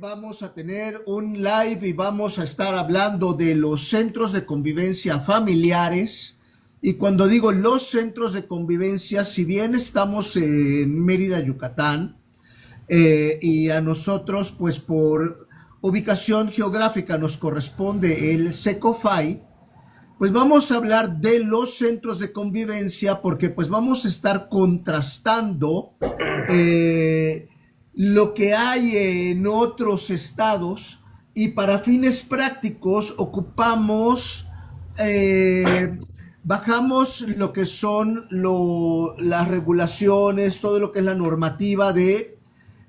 vamos a tener un live y vamos a estar hablando de los centros de convivencia familiares. Y cuando digo los centros de convivencia, si bien estamos en Mérida, Yucatán, y a nosotros, pues por ubicación geográfica nos corresponde el SECOFAI, pues vamos a hablar de los centros de convivencia porque pues vamos a estar contrastando lo que hay en otros estados y para fines prácticos ocupamos, bajamos lo que son las regulaciones, todo lo que es la normativa de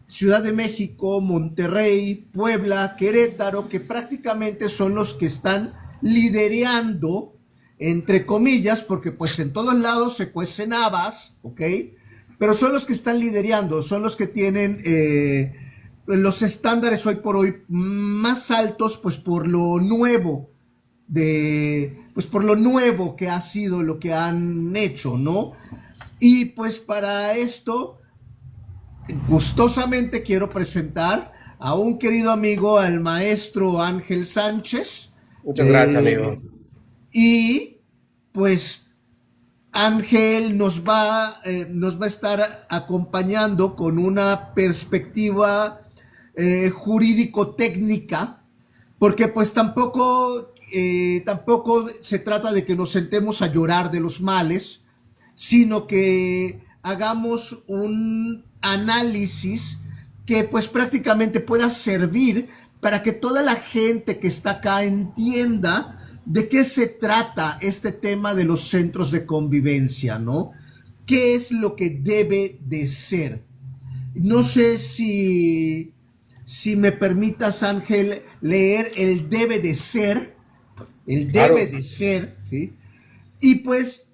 Ciudad de México, Monterrey, Puebla, Querétaro, que prácticamente son los que están liderando, entre comillas, porque pues en todos lados se cuecen habas, ¿ok? Pero son los que están liderando, son los que tienen los estándares hoy por hoy más altos, pues por lo nuevo, pues por lo nuevo que ha sido lo que han hecho, ¿no? Y pues para esto, gustosamente quiero presentar a un querido amigo, al maestro Ángel Sánchez. Muchas gracias, amigo. Y pues Ángel nos va a estar acompañando con una perspectiva jurídico-técnica, porque pues tampoco se trata de que nos sentemos a llorar de los males, sino que hagamos un análisis que pues prácticamente pueda servir para que toda la gente que está acá entienda de qué se trata este tema de los centros de convivencia, ¿no? ¿Qué es lo que debe de ser? No sé si me permitas, Ángel, leer el debe de ser, ¿sí? Y pues,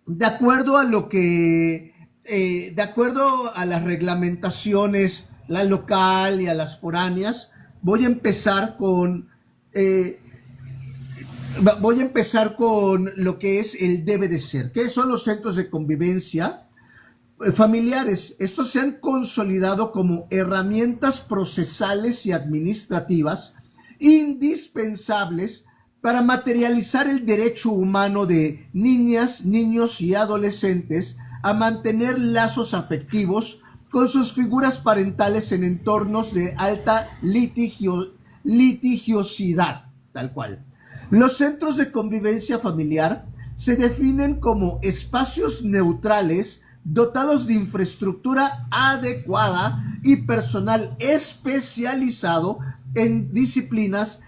de acuerdo a lo que, de acuerdo a las reglamentaciones, la local y a las foráneas, voy a empezar con lo que es el debe de ser. ¿Qué son los centros de convivencia familiares? Estos se han consolidado como herramientas procesales y administrativas indispensables para materializar el derecho humano de niñas, niños y adolescentes a mantener lazos afectivos con sus figuras parentales en entornos de alta litigiosidad, tal cual. Los centros de convivencia familiar se definen como espacios neutrales dotados de infraestructura adecuada y personal especializado en disciplinas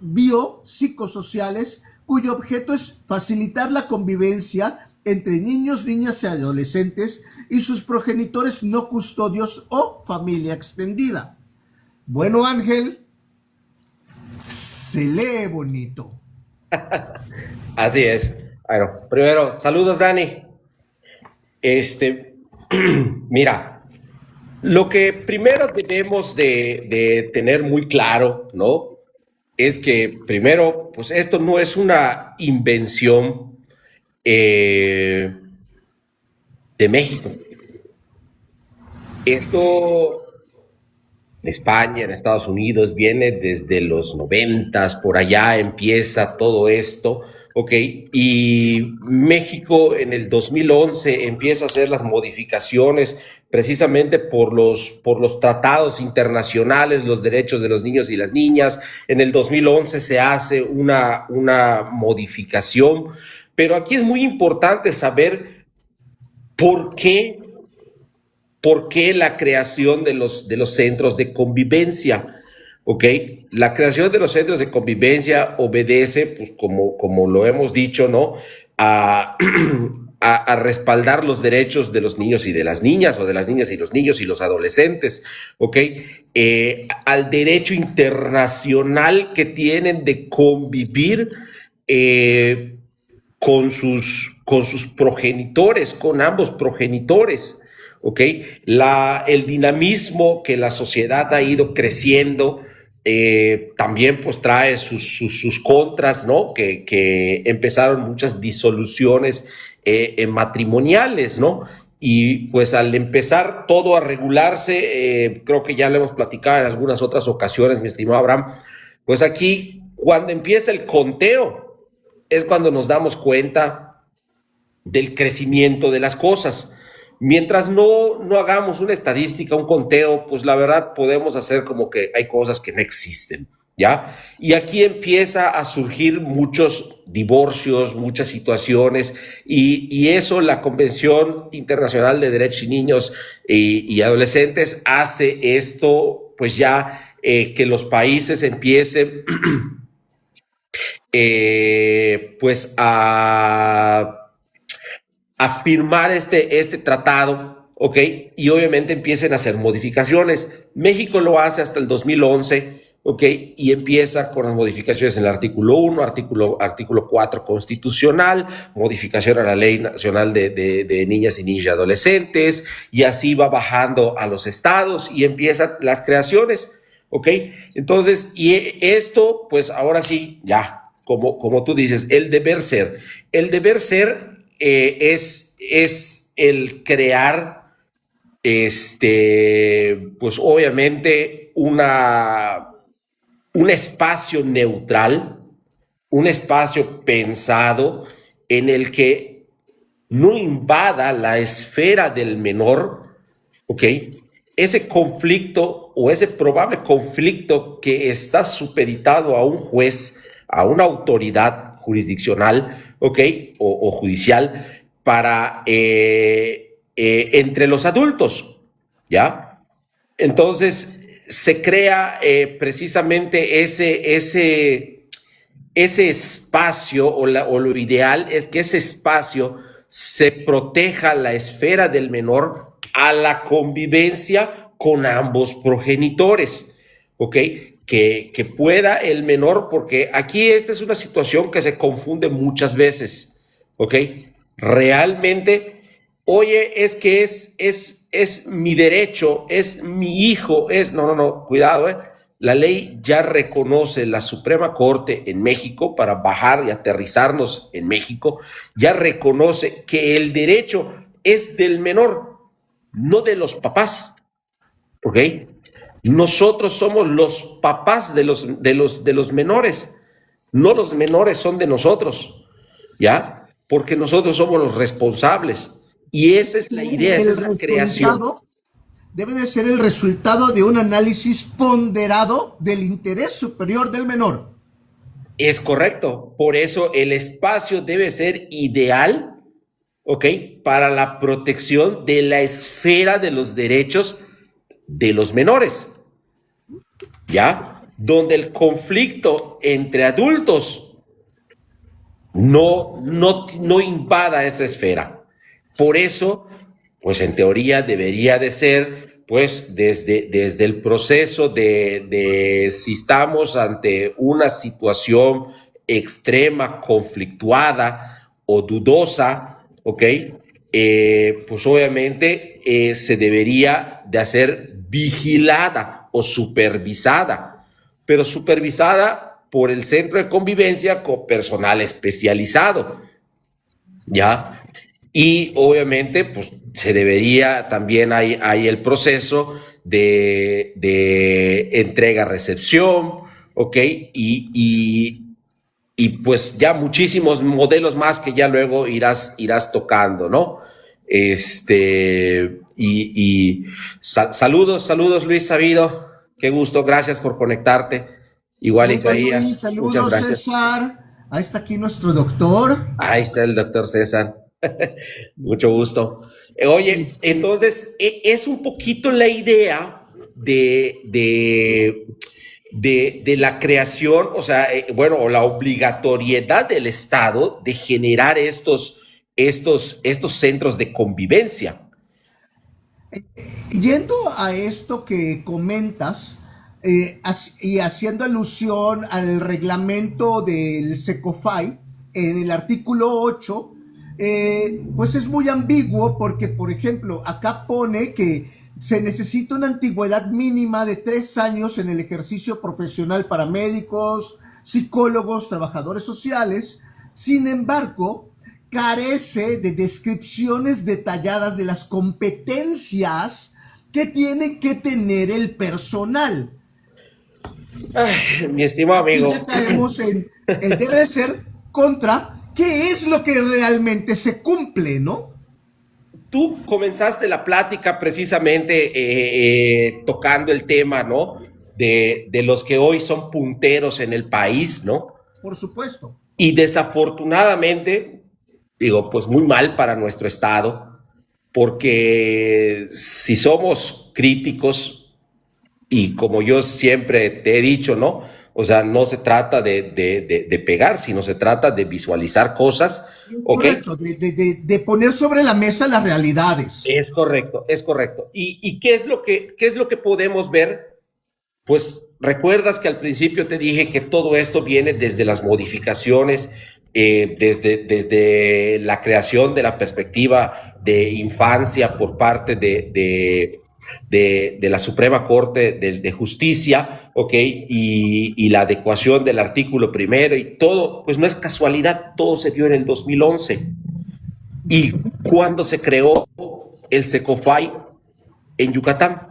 biopsicosociales cuyo objeto es facilitar la convivencia entre niños, niñas y adolescentes y sus progenitores no custodios o familia extendida. Bueno, Ángel, se lee bonito. Así es. Bueno, primero, saludos, Dani. Mira, lo que primero debemos de tener muy claro, ¿no? Es que primero, pues esto no es una invención de México. Esto en España, en Estados Unidos, viene desde los 90s, por allá empieza todo esto, ¿ok? Y México en el 2011 empieza a hacer las modificaciones precisamente por los tratados internacionales, los derechos de los niños y las niñas. En el 2011 se hace una modificación, pero aquí es muy importante saber por qué la creación de los centros de convivencia, ¿ok? La creación de los centros de convivencia obedece, pues como lo hemos dicho, ¿no? A respaldar los derechos de los niños y de las niñas, o de las niñas y los niños y los adolescentes, ¿ok? Al derecho internacional que tienen de convivir con sus progenitores, con ambos progenitores, ¿ok? El dinamismo que la sociedad ha ido creciendo también pues trae sus contras, ¿no? Que empezaron muchas disoluciones matrimoniales, ¿no? y pues al empezar todo a regularse, creo que ya lo hemos platicado en algunas otras ocasiones, mi estimado Abraham, pues aquí cuando empieza el conteo es cuando nos damos cuenta del crecimiento de las cosas. Mientras no hagamos una estadística, un conteo, pues la verdad podemos hacer como que hay cosas que no existen, ¿ya? Y aquí empieza a surgir muchos divorcios, muchas situaciones, y eso la Convención Internacional de Derechos de Niños y Adolescentes hace esto, pues ya que los países empiecen pues a firmar este tratado, ¿ok? Y obviamente empiecen a hacer modificaciones. México lo hace hasta el 2011, ¿ok? Y empieza con las modificaciones en el artículo 1, artículo 4 constitucional, modificación a la Ley Nacional de Niñas y Niños y Adolescentes, y así va bajando a los estados y empiezan las creaciones, ¿ok? Entonces, y esto, pues ahora sí, ya, como tú dices, el deber ser. El deber ser es el crear, pues obviamente un espacio neutral, un espacio pensado en el que no invada la esfera del menor, ¿ok? Ese conflicto o ese probable conflicto que está supeditado a un juez, a una autoridad jurisdiccional, ¿ok? O judicial, para entre los adultos, ¿ya? Entonces se crea precisamente ese espacio, o lo ideal es que ese espacio se proteja la esfera del menor a la convivencia con ambos progenitores, ¿ok? Que pueda el menor, porque aquí esta es una situación que se confunde muchas veces, ¿ok? Realmente, oye, es que es mi derecho, es mi hijo, no, cuidado, La ley ya reconoce, la Suprema Corte en México, para bajar y aterrizarnos en México, ya reconoce que el derecho es del menor, no de los papás, ¿ok? Nosotros somos los papás de los menores, no los menores son de nosotros, ¿ya? Porque nosotros somos los responsables. Y esa es la idea, esa es la creación. Debe de ser el resultado de un análisis ponderado del interés superior del menor. Es correcto. Por eso el espacio debe ser ideal, ¿ok? Para la protección de la esfera de los derechos de los menores, ¿ya? Donde el conflicto entre adultos no invada esa esfera. Por eso, pues en teoría debería de ser, pues desde el proceso de si estamos ante una situación extrema, conflictuada o dudosa, ¿ok? Pues obviamente se debería de hacer vigilada o supervisada, pero supervisada por el centro de convivencia con personal especializado, ¿ya? Y obviamente, pues se debería también, hay el proceso de entrega-recepción, ¿ok? Y pues ya muchísimos modelos más que ya luego irás tocando, ¿no? Saludos Luis Sabido, qué gusto, gracias por conectarte. Igual y Luis, saludos César, ahí está aquí nuestro doctor. Ahí está el doctor César. Mucho gusto. Oye, entonces es un poquito la idea de la creación, o sea, o la obligatoriedad del Estado de generar estos centros de convivencia. Yendo a esto que comentas, y haciendo alusión al reglamento del SECOFAI, en el artículo 8, pues es muy ambiguo porque, por ejemplo, acá pone que se necesita una antigüedad mínima de 3 años en el ejercicio profesional para médicos, psicólogos, trabajadores sociales. Sin embargo, carece de descripciones detalladas de las competencias que tiene que tener el personal. Ay, mi estimado Y amigo, ya caemos en el debe de ser contra qué es lo que realmente se cumple, ¿no? tú comenzaste la plática precisamente tocando el tema, ¿no? De los que hoy son punteros en el país, ¿no? Por supuesto. Y desafortunadamente, digo, pues muy mal para nuestro Estado, porque si somos críticos, y como yo siempre te he dicho, ¿no? O sea, no se trata de pegar, sino se trata de visualizar cosas, ¿ok? Correcto, de poner sobre la mesa las realidades. Es correcto, es correcto. ¿Y qué es lo que podemos ver? Pues recuerdas que al principio te dije que todo esto viene desde las modificaciones, desde la creación de la perspectiva de infancia por parte de la Suprema Corte de Justicia, ¿ok? Y la adecuación del artículo primero y todo, pues no es casualidad, todo se dio en el 2011. Y cuando se creó el SECOFAI en Yucatán,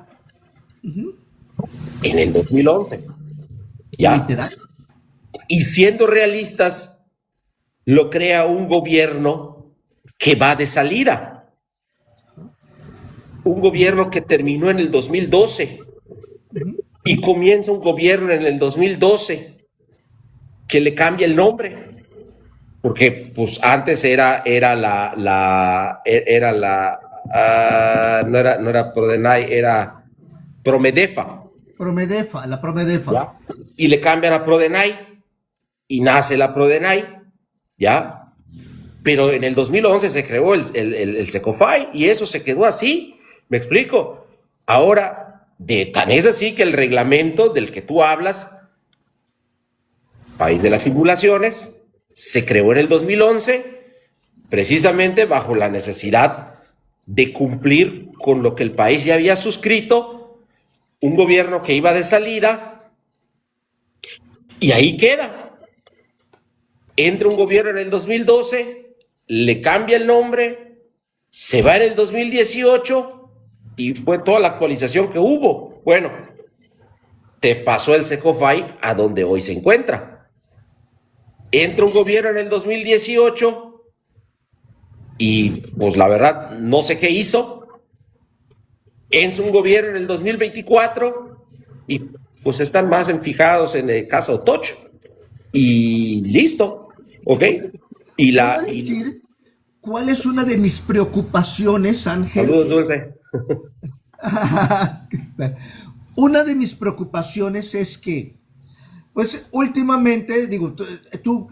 en el 2011. ¿Ya? Literal. Y siendo realistas, lo crea un gobierno que va de salida. Un gobierno que terminó en el 2012 y comienza un gobierno en el 2012 que le cambia el nombre. Porque pues antes era no era Prodenay, era Promedefa. Promedefa, la Promedefa. ¿Ya? Y le cambian a Prodenay y nace la Prodenay, ¿ya? Pero en el 2011 se creó el SECOFAI y eso se quedó así, ¿me explico? Ahora, tan es así que el reglamento del que tú hablas, País de las Simulaciones, se creó en el 2011 precisamente bajo la necesidad de cumplir con lo que el país ya había suscrito, un gobierno que iba de salida, y ahí queda. Entra un gobierno en el 2012, le cambia el nombre, se va en el 2018 y fue toda la actualización que hubo. Bueno, te pasó el SECOFAI a donde hoy se encuentra. Entra un gobierno en el 2018 y pues la verdad no sé qué hizo. Entra un gobierno en el 2024 y pues están más enfijados en el caso Tocho y listo, ¿ok? Y ¿Puedo decir cuál es una de mis preocupaciones, Ángel? Saludos, Dulce. Una de mis preocupaciones es que, pues últimamente, digo,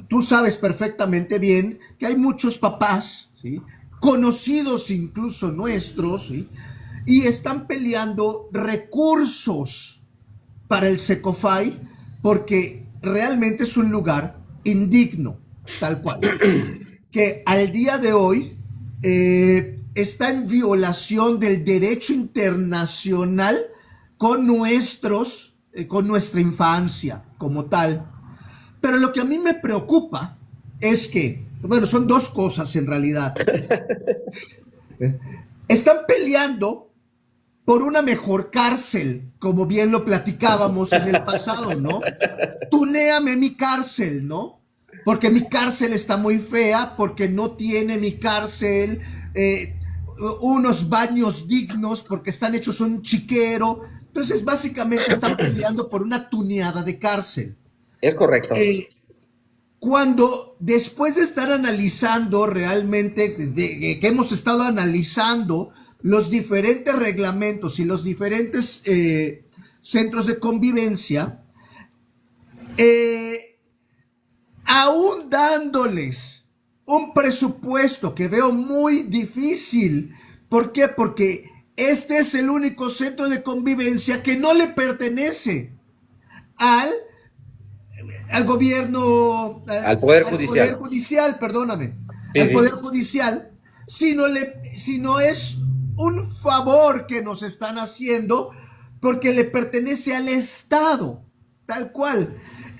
tú sabes perfectamente bien que hay muchos papás, ¿sí? Conocidos incluso nuestros, ¿sí? Y están peleando recursos para el SECOFAI porque realmente es un lugar indigno, tal cual, que al día de hoy está en violación del derecho internacional con nuestra infancia como tal. Pero lo que a mí me preocupa es que, bueno, son dos cosas en realidad. Están peleando por una mejor cárcel, como bien lo platicábamos en el pasado, ¿no? Tunéame mi cárcel, ¿no? Porque mi cárcel está muy fea, porque no tiene mi cárcel unos baños dignos, porque están hechos un chiquero. Entonces, básicamente están peleando por una tuneada de cárcel. Es correcto. Cuando después de estar analizando realmente, que hemos estado analizando los diferentes reglamentos y los diferentes centros de convivencia, aún dándoles un presupuesto que veo muy difícil. ¿Por qué? Porque este es el único centro de convivencia que no le pertenece al gobierno, al Poder Judicial. Poder Judicial, perdóname, Sí, al Poder Judicial, sino es un favor que nos están haciendo porque le pertenece al Estado, tal cual.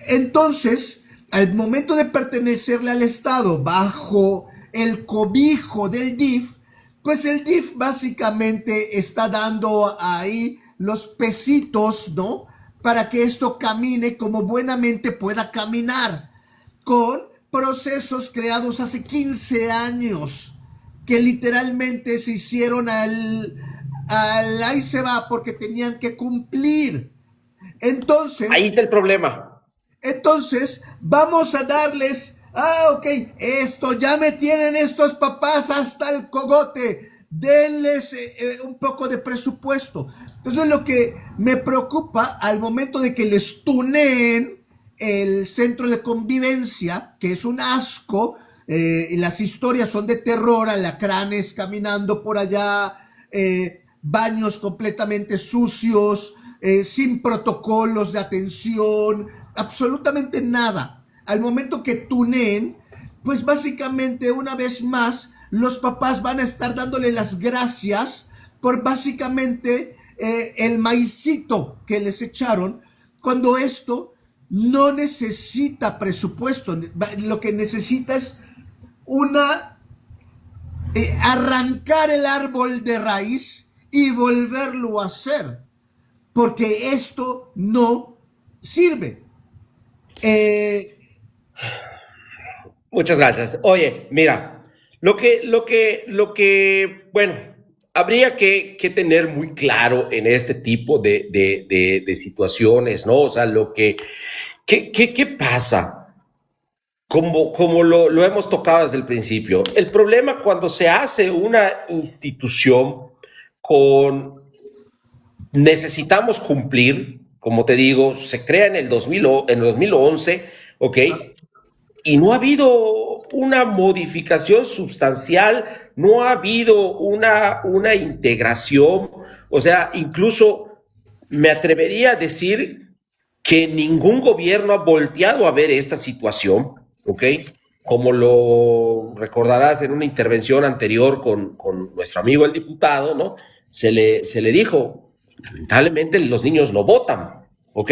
Entonces, al momento de pertenecerle al Estado bajo el cobijo del DIF, pues el DIF básicamente está dando ahí los pesitos, ¿no? Para que esto camine como buenamente pueda caminar, con procesos creados hace 15 años, que literalmente se hicieron ahí se va, porque tenían que cumplir. Entonces, ahí está el problema. Entonces, vamos a darles, ok, esto ya me tienen estos papás hasta el cogote, denles un poco de presupuesto. Entonces, lo que me preocupa al momento de que les tuneen el centro de convivencia, que es un asco, y las historias son de terror, alacranes caminando por allá, baños completamente sucios, sin protocolos de atención, absolutamente nada. Al momento que tuneen, pues básicamente una vez más los papás van a estar dándole las gracias por básicamente el maicito que les echaron, cuando esto no necesita presupuesto. Lo que necesita es arrancar el árbol de raíz y volverlo a hacer, porque esto no sirve. Muchas gracias. Oye, mira, bueno, habría que tener muy claro en este tipo de situaciones, ¿no? O sea, ¿qué pasa? Como lo hemos tocado desde el principio, el problema cuando se hace una institución necesitamos cumplir, como te digo, se crea en el 2011, ¿ok? Y no ha habido una modificación sustancial, no ha habido una integración, o sea, incluso me atrevería a decir que ningún gobierno ha volteado a ver esta situación, ¿ok? Como lo recordarás en una intervención anterior con nuestro amigo el diputado, ¿no? Se le dijo, lamentablemente los niños no votan, ¿ok?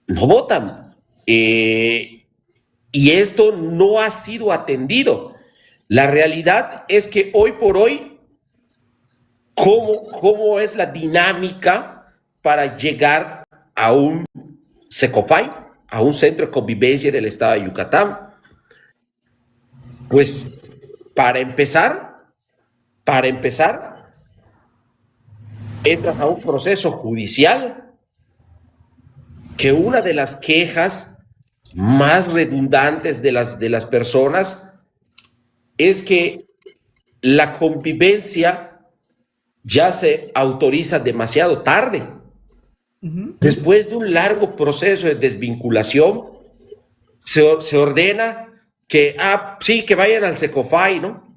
No votan. Y esto no ha sido atendido. La realidad es que hoy por hoy, ¿cómo es la dinámica para llegar a un Secofai, a un centro de convivencia en el estado de Yucatán? Pues para empezar, entras a un proceso judicial, que una de las quejas más redundantes de las personas es que la convivencia ya se autoriza demasiado tarde. Después de un largo proceso de desvinculación, se ordena que, sí, que vayan al Secofai, ¿no?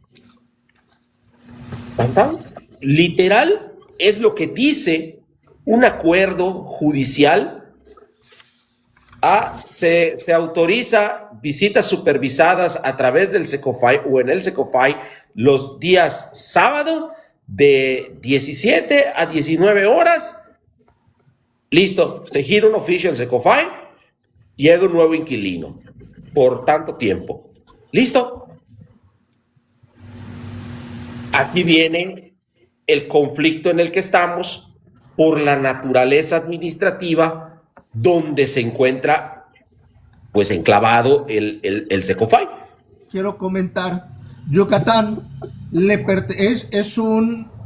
Literal es lo que dice un acuerdo judicial. Se autoriza visitas supervisadas a través del Secofai o en el Secofai los días sábado de 17 a 19 horas. Listo, se gira un oficio al Secofai, llega un nuevo inquilino por tanto tiempo. Listo. Aquí viene el conflicto en el que estamos por la naturaleza administrativa donde se encuentra pues enclavado el Secofai. Quiero comentar, Yucatán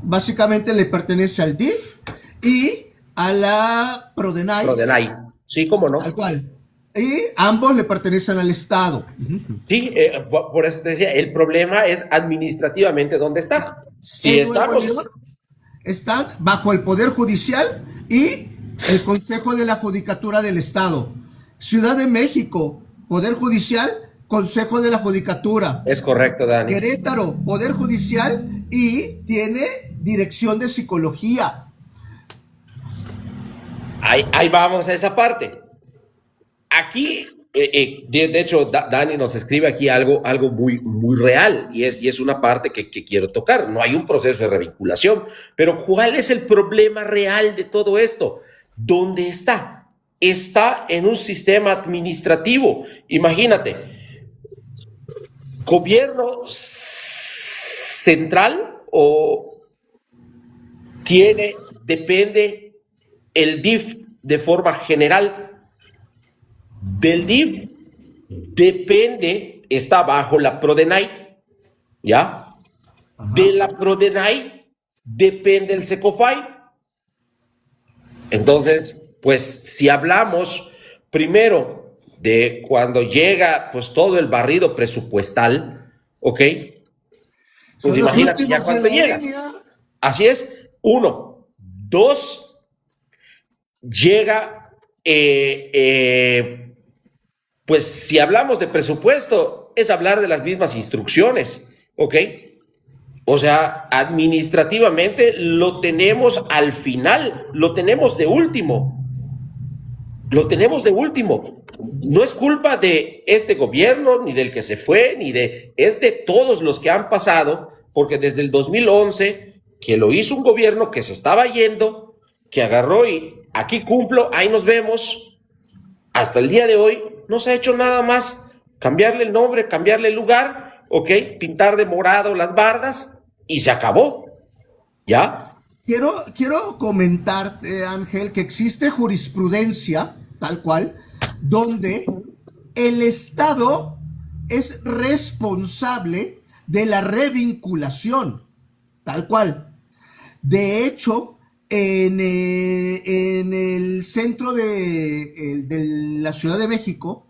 básicamente le pertenece al DIF y a la Prodenay. Prodenay, sí, cómo no. Tal cual. Y ambos le pertenecen al Estado. Sí, por eso te decía, el problema es administrativamente dónde está. Si están bajo el Poder Judicial y el Consejo de la Judicatura del Estado. Ciudad de México, Poder Judicial, Consejo de la Judicatura. Es correcto, Dani. Querétaro, Poder Judicial y tiene Dirección de Psicología. Ahí vamos a esa parte. Aquí, de hecho, Dani nos escribe aquí algo muy, muy real y es una parte que quiero tocar. No hay un proceso de revinculación, pero ¿cuál es el problema real de todo esto? ¿Dónde está? Está en un sistema administrativo. Imagínate, ¿Gobierno central o depende el DIF de forma general? Del DIF depende, está bajo la Prodenay, ¿ya? Ajá. De la Prodenay depende el Secofy. Entonces, pues si hablamos primero de cuando llega pues todo el barrido presupuestal, ¿ok? Pues Son los imagínate ya últimos cuánto en la llega. línea. Así es, uno. Dos, llega, pues si hablamos de presupuesto, es hablar de las mismas instrucciones, ¿ok? O sea, administrativamente lo tenemos al final, lo tenemos de último. Lo tenemos de último. No es culpa de este gobierno, ni del que se fue, es de todos los que han pasado, porque desde el 2011, que lo hizo un gobierno que se estaba yendo, que agarró y aquí cumplo, ahí nos vemos, hasta el día de hoy no se ha hecho nada más, cambiarle el nombre, cambiarle el lugar, ok, pintar de morado las bardas y se acabó, ¿ya? Quiero comentarte, Ángel, que existe jurisprudencia, tal cual, donde el Estado es responsable de la revinculación, tal cual. De hecho, en el centro de la Ciudad de México,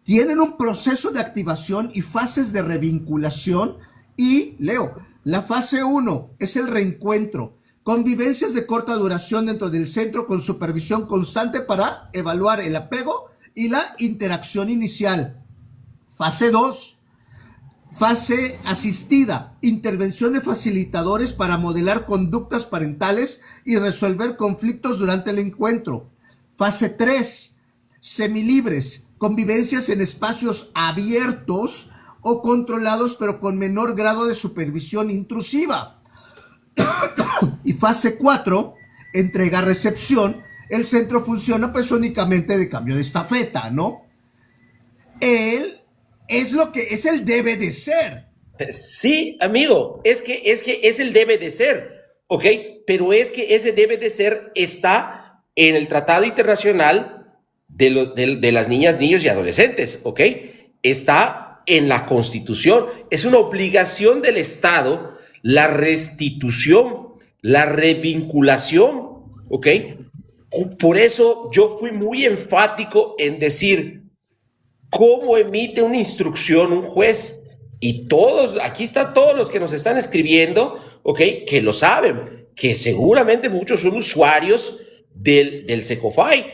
tienen un proceso de activación y fases de revinculación y, Leo, la fase 1 es el reencuentro, convivencias de corta duración dentro del centro con supervisión constante para evaluar el apego y la interacción inicial. Fase 2, fase asistida, intervención de facilitadores para modelar conductas parentales y resolver conflictos durante el encuentro. Fase 3, semilibres, convivencias en espacios abiertos o controlados pero con menor grado de supervisión intrusiva. Y fase 4, entrega-recepción, el centro funciona pues únicamente de cambio de estafeta, ¿no? Él es lo que es el debe de ser. Sí, amigo, es que es el debe de ser, ¿ok? Pero es que ese debe de ser está en el Tratado Internacional de las niñas, niños y adolescentes, ¿ok? Está en la Constitución. Es una obligación del Estado la restitución, la revinculación, ¿ok? Por eso yo fui muy enfático en decir cómo emite una instrucción un juez. Y todos, aquí están todos los que nos están escribiendo, ¿ok? Que lo saben, que seguramente muchos son usuarios del Secofy.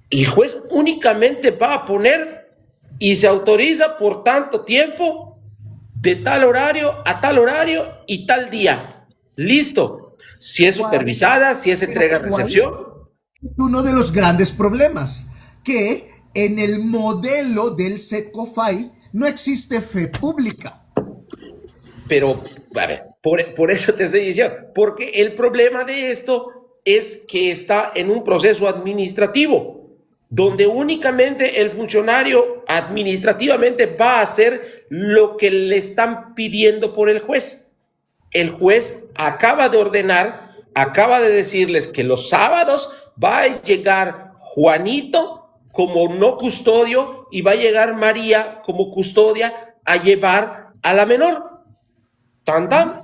El juez únicamente va a poner y se autoriza por tanto tiempo, de tal horario a tal horario y tal día. Listo. Si es supervisada, si es entrega-recepción. Uno de los grandes problemas, que en el modelo del Secofy no existe fe pública. Pero, a ver, por eso te estoy diciendo, porque el problema de esto es que está en un proceso administrativo, donde únicamente el funcionario administrativamente va a hacer lo que le están pidiendo por el juez. El juez acaba de ordenar, acaba de decirles que los sábados va a llegar Juanito como no custodio y va a llegar María como custodia a llevar a la menor. Tan, tan.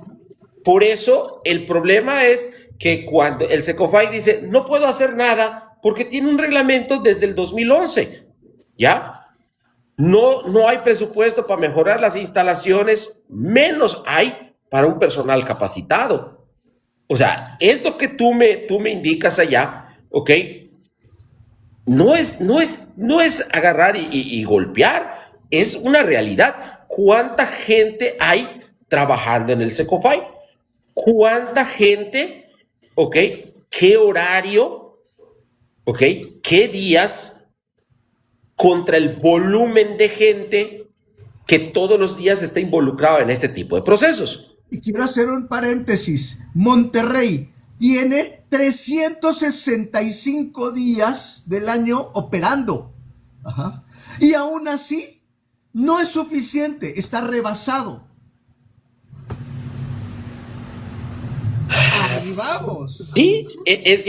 Por eso el problema es que cuando el Secofy dice no puedo hacer nada porque tiene un reglamento desde el 2011, ¿ya? No hay presupuesto para mejorar las instalaciones, menos hay para un personal capacitado. O sea, esto que tú me indicas allá, ¿ok? No es agarrar y golpear, es una realidad. ¿Cuánta gente hay trabajando en el Secofy? ¿Cuánta gente, ok? ¿Qué horario, ok? ¿Qué días contra el volumen de gente que todos los días está involucrado en este tipo de procesos? Y quiero hacer un paréntesis. Monterrey tiene 365 días del año operando. Ajá. Y aún así No es suficiente, está rebasado. Ahí vamos. Sí, es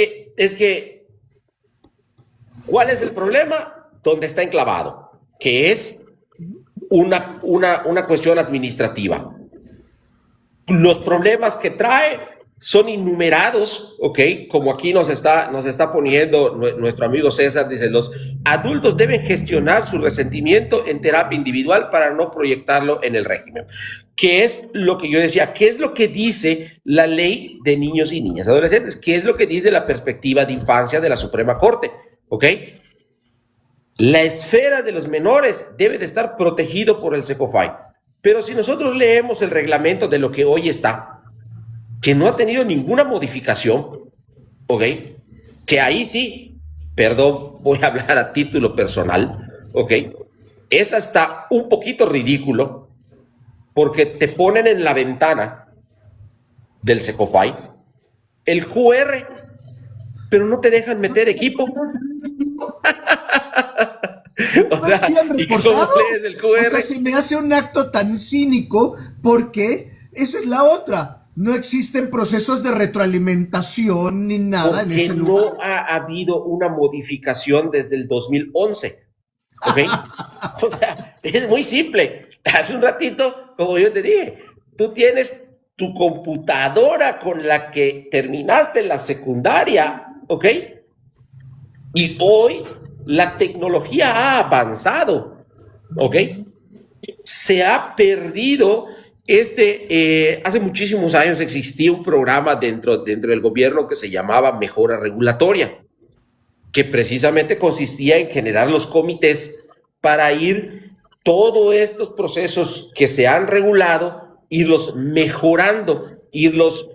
que, ¿cuál es el problema? Donde está enclavado, que es una cuestión administrativa. Los problemas que trae son innumerados, ¿ok? Como aquí nos está poniendo nuestro amigo César, dice, los adultos deben gestionar su resentimiento en terapia individual para no proyectarlo en el régimen. ¿Qué es lo que yo decía? ¿Qué es lo que dice la ley de niños y niñas adolescentes? ¿Qué es lo que dice la perspectiva de infancia de la Suprema Corte? ¿Ok? La esfera de los menores debe de estar protegido por el SECOFAI. Pero si nosotros leemos el reglamento de lo que hoy está, que no ha tenido ninguna modificación, ¿ok? Que ahí sí, perdón, voy a hablar a título personal, ¿ok? Es hasta un poquito ridículo porque te ponen en la ventana del SECOFAI el QR, pero no te dejan meter equipo. O sea, ¿y cómo lees el QR? O sea, se me hace un acto tan cínico porque esa es la otra. No existen procesos de retroalimentación ni nada porque en ese lugar. No ha habido una modificación desde el 2011. ¿Ok? O sea, es muy simple. Hace un ratito, como yo te dije, tú tienes tu computadora con la que terminaste la secundaria, ¿ok? Y hoy la tecnología ha avanzado, ¿ok? Se ha perdido hace muchísimos años existía un programa dentro del gobierno que se llamaba Mejora Regulatoria, que precisamente consistía en generar los comités para ir todos estos procesos que se han regulado, irlos mejorando, irlos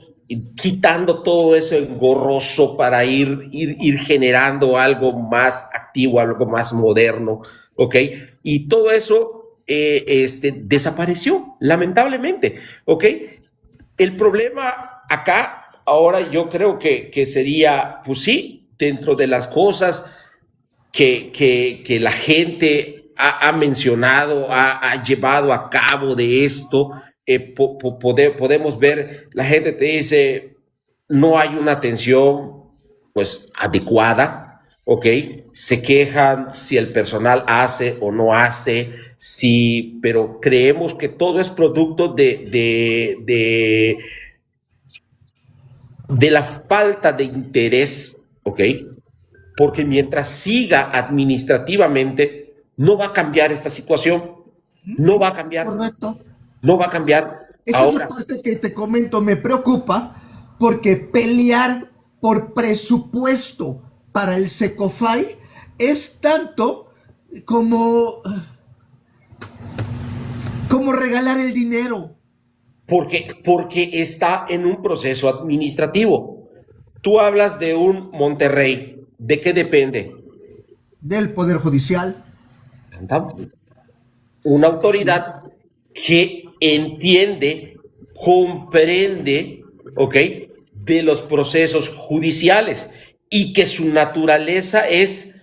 quitando todo eso engorroso para ir generando algo más activo, algo más moderno, ¿ok? Y todo eso desapareció, lamentablemente, ¿ok? El problema acá, ahora yo creo que sería, pues sí, dentro de las cosas que la gente ha mencionado, ha llevado a cabo de esto, podemos ver, la gente te dice, no hay una atención pues adecuada, ¿ok? Se quejan si el personal hace o no hace, sí, pero creemos que todo es producto de la falta de interés, ¿ok? Porque mientras siga administrativamente, no va a cambiar esta situación. No va a cambiar. Correcto. No va a cambiar. Esa es la parte que te comento, me preocupa, porque pelear por presupuesto para el SECOFAI es tanto como regalar el dinero. Porque está en un proceso administrativo. Tú hablas de un Monterrey. ¿De qué depende? Del Poder Judicial. Una autoridad que entiende, comprende, ¿ok?, de los procesos judiciales y que su naturaleza es,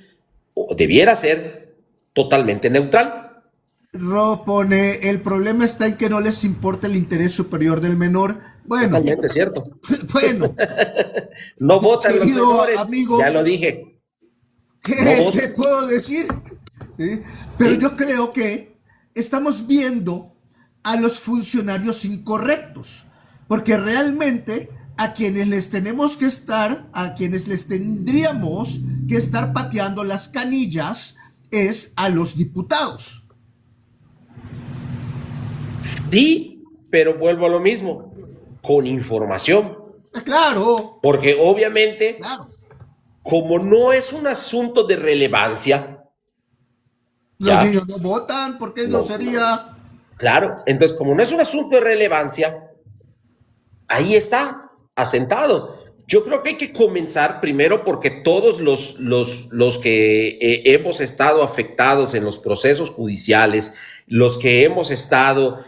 o debiera ser, totalmente neutral. Ro pone, el problema está en que no les importa el interés superior del menor. Bueno, totalmente cierto. Bueno, no votan los menores, amigo, ya lo dije. ¿Qué te puedo decir? ¿Sí? Pero sí, yo creo que estamos viendo a los funcionarios incorrectos, porque realmente a quienes les tenemos que estar, a quienes les tendríamos que estar pateando las canillas es a los diputados. Sí, pero vuelvo a lo mismo, con información. Claro. Porque obviamente, claro, como no es un asunto de relevancia, los niños no votan, ¿por qué no sería? Claro, entonces como no es un asunto de relevancia, ahí está, asentado. Yo creo que hay que comenzar primero porque todos los que hemos estado afectados en los procesos judiciales, los que hemos estado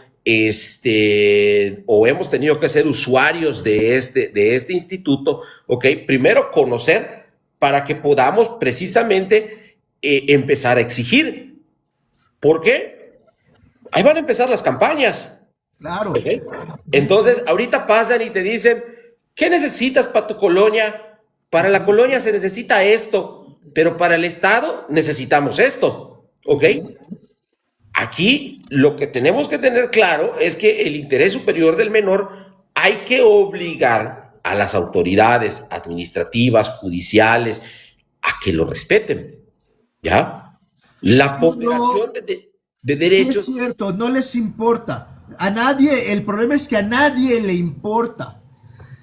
o hemos tenido que ser usuarios de este instituto, ¿ok? Primero conocer para que podamos precisamente empezar a exigir. ¿Por qué? ahí van a empezar las campañas. Claro. ¿Okay? Entonces, ahorita pasan y te dicen, ¿qué necesitas para tu colonia? Para la colonia se necesita esto, pero para el Estado necesitamos esto. ¿Ok? Aquí lo que tenemos que tener claro es que el interés superior del menor hay que obligar a las autoridades administrativas, judiciales, a que lo respeten. ¿Ya? La ponderación de derechos. Sí, es cierto, no les importa. A nadie, el problema es que a nadie le importa.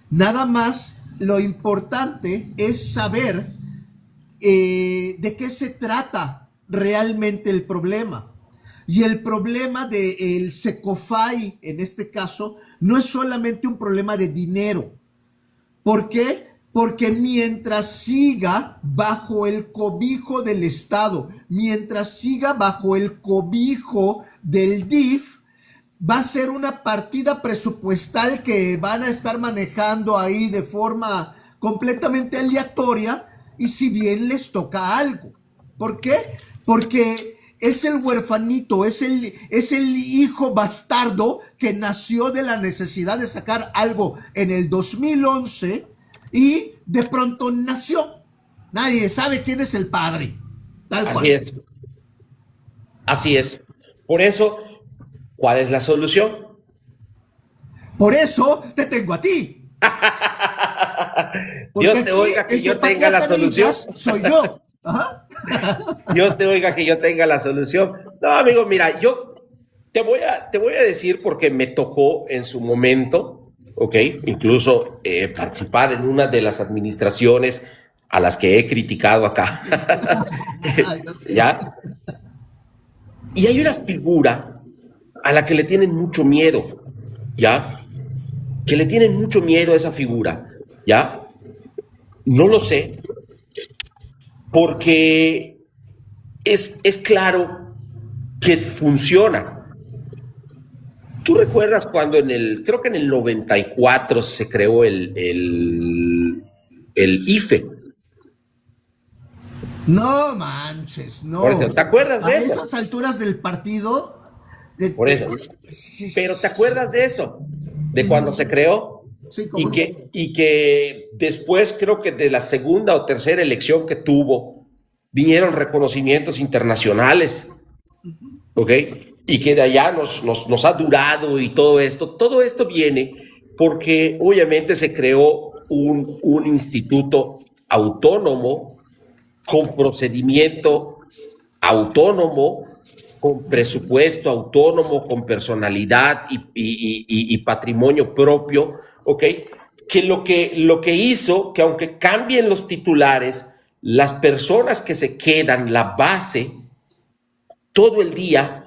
Nada más lo importante es saber de qué se trata realmente el problema. Y el problema del Secofai, en este caso, no es solamente un problema de dinero. ¿Por qué? Porque mientras siga bajo el cobijo del Estado, mientras siga bajo el cobijo del DIF, va a ser una partida presupuestal que van a estar manejando ahí de forma completamente aleatoria, y si bien les toca algo. ¿Por qué? Porque es el huerfanito, es el hijo bastardo que nació de la necesidad de sacar algo en el 2011 y de pronto nació. Nadie sabe quién es el padre. Tal cual. Así es. Así es. Por eso, ¿cuál es la solución? Por eso te tengo a ti. Dios te oiga que yo tenga la solución. Soy yo. Ajá. Dios te oiga que yo tenga la solución. No, amigo, mira, yo te voy a decir porque me tocó en su momento, ¿ok? Incluso participar en una de las administraciones a las que he criticado acá. ¿Ya? Y hay una figura a la que le tienen mucho miedo, ¿ya? Que le tienen mucho miedo a esa figura, ¿ya? No lo sé, porque es claro que funciona. ¿Tú recuerdas cuando creo que en el 94 se creó el IFE? No manches, no. Por eso, ¿te acuerdas de eso? A esas alturas del partido. Por eso. Pero ¿te acuerdas de eso? De cuando se creó. Sí, ¿cómo? Y que después, creo que de la segunda o tercera elección que tuvo, vinieron reconocimientos internacionales. ¿Ok? Y que de allá nos ha durado y todo esto. Todo esto viene porque obviamente se creó un instituto autónomo con procedimiento autónomo, con presupuesto autónomo, con personalidad y patrimonio propio, ¿ok? Que lo que hizo, que aunque cambien los titulares, las personas que se quedan, la base, todo el día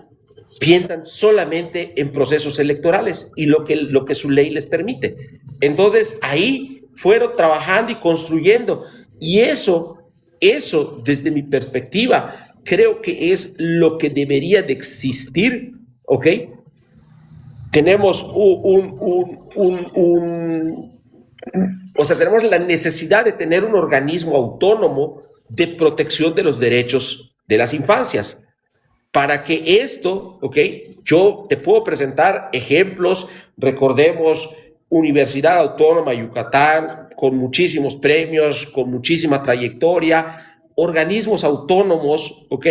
piensan solamente en procesos electorales y lo que su ley les permite. Entonces, ahí fueron trabajando y construyendo. Y eso, desde mi perspectiva, creo que es lo que debería de existir, ¿ok? Tenemos tenemos la necesidad de tener un organismo autónomo de protección de los derechos de las infancias. Para que esto, ¿ok? Yo te puedo presentar ejemplos, recordemos Universidad Autónoma de Yucatán, con muchísimos premios, con muchísima trayectoria, organismos autónomos, ¿ok?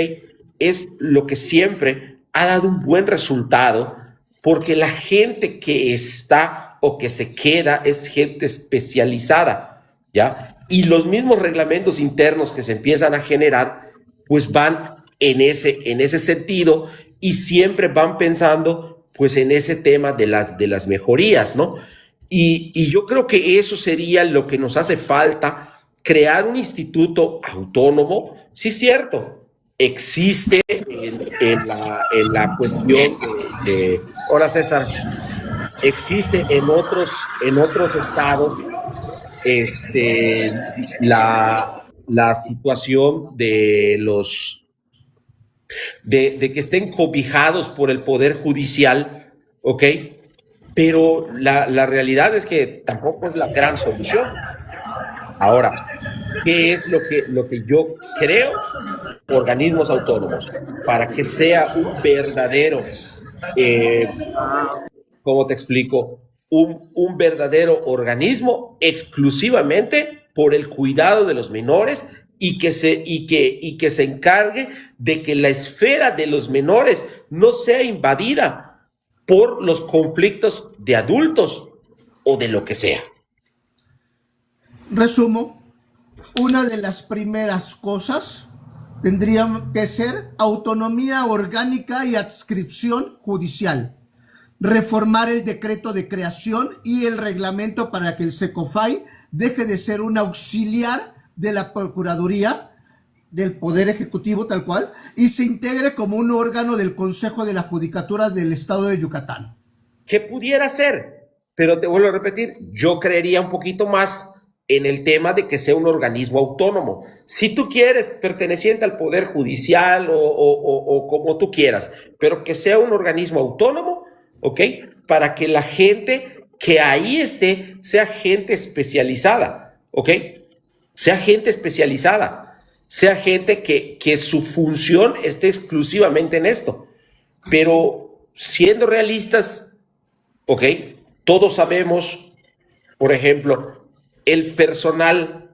Es lo que siempre ha dado un buen resultado, porque la gente que está o que se queda es gente especializada, ¿ya? Y los mismos reglamentos internos que se empiezan a generar, pues van en ese sentido y siempre van pensando pues en ese tema de las mejorías, ¿no? Y yo creo que eso sería lo que nos hace falta, crear un instituto autónomo. Sí, cierto, existe en la cuestión de hola César, existe en otros estados la situación de de que estén cobijados por el Poder Judicial, ¿ok? Pero la realidad es que tampoco es la gran solución. Ahora, ¿qué es lo que yo creo? Organismos autónomos, para que sea un verdadero eh, ¿cómo te explico? Un verdadero organismo exclusivamente por el cuidado de los menores y que se encargue de que la esfera de los menores no sea invadida por los conflictos de adultos o de lo que sea. Resumo, una de las primeras cosas tendría que ser autonomía orgánica y adscripción judicial. Reformar el decreto de creación y el reglamento para que el SECOFAI deje de ser un auxiliar de la Procuraduría del Poder Ejecutivo tal cual y se integre como un órgano del Consejo de la Judicatura del Estado de Yucatán. Que pudiera ser, pero te vuelvo a repetir, yo creería un poquito más en el tema de que sea un organismo autónomo. Si tú quieres, perteneciente al Poder Judicial o como tú quieras, pero que sea un organismo autónomo, ¿ok? Para que la gente que ahí esté sea gente especializada, ¿ok? Sea gente especializada, sea gente que su función esté exclusivamente en esto. Pero siendo realistas, ¿ok? Todos sabemos, por ejemplo, el personal,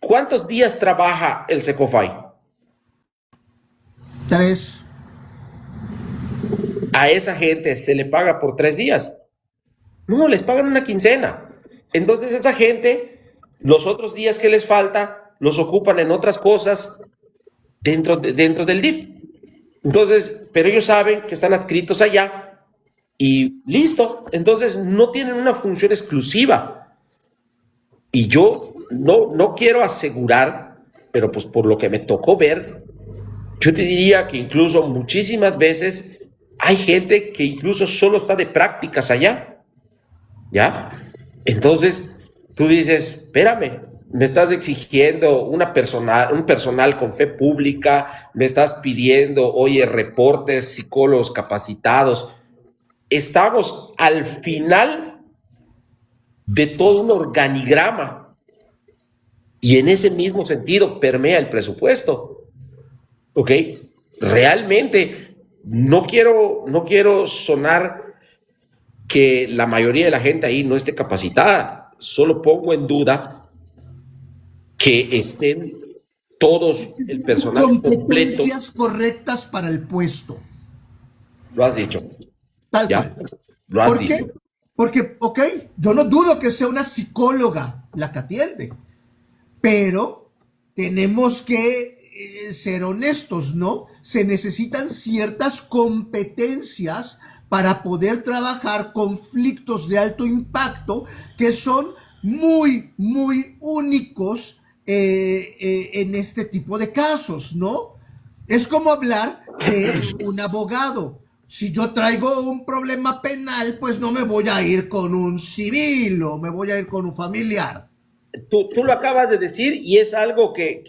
¿cuántos días trabaja el SECOFAI? 3. A esa gente se le paga por 3 días. No, les pagan una quincena. Entonces esa gente, los otros días que les falta, los ocupan en otras cosas dentro del DIF. Entonces, pero ellos saben que están adscritos allá y listo. Entonces no tienen una función exclusiva. Y yo no quiero asegurar, pero pues por lo que me tocó ver, yo te diría que incluso muchísimas veces hay gente que incluso solo está de prácticas allá, ¿ya? Entonces tú dices, espérame, me estás exigiendo un personal con fe pública, me estás pidiendo, oye, reportes, psicólogos capacitados. Estamos al final de todo un organigrama y en ese mismo sentido permea el presupuesto, ¿ok? Realmente no quiero sonar que la mayoría de la gente ahí no esté capacitada, solo pongo en duda que estén todos el personal completo. Competencias correctas para el puesto. Lo has dicho, Tal ¿ya? cual. Lo has ¿Por qué? dicho. Porque, ok, yo no dudo que sea una psicóloga la que atiende, pero tenemos que ser honestos, ¿no? Se necesitan ciertas competencias para poder trabajar conflictos de alto impacto que son muy, muy únicos en este tipo de casos, ¿no? Es como hablar de un abogado. Si yo traigo un problema penal, pues no me voy a ir con un civil o me voy a ir con un familiar. Tú lo acabas de decir y es algo que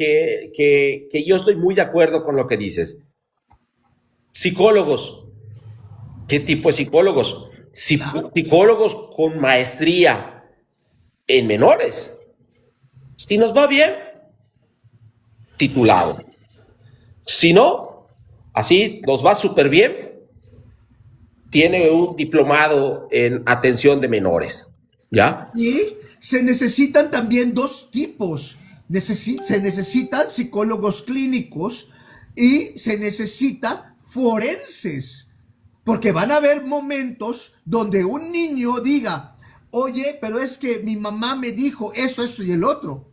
yo estoy muy de acuerdo con lo que dices. Psicólogos. ¿Qué tipo de psicólogos? Psicólogos con maestría en menores. Si nos va bien, titulado. Si no, así nos va súper bien, tiene un diplomado en atención de menores. ¿Ya? Y se necesitan también dos tipos. Se necesitan psicólogos clínicos y se necesita forenses. Porque van a haber momentos donde un niño diga, oye, pero es que mi mamá me dijo eso y el otro.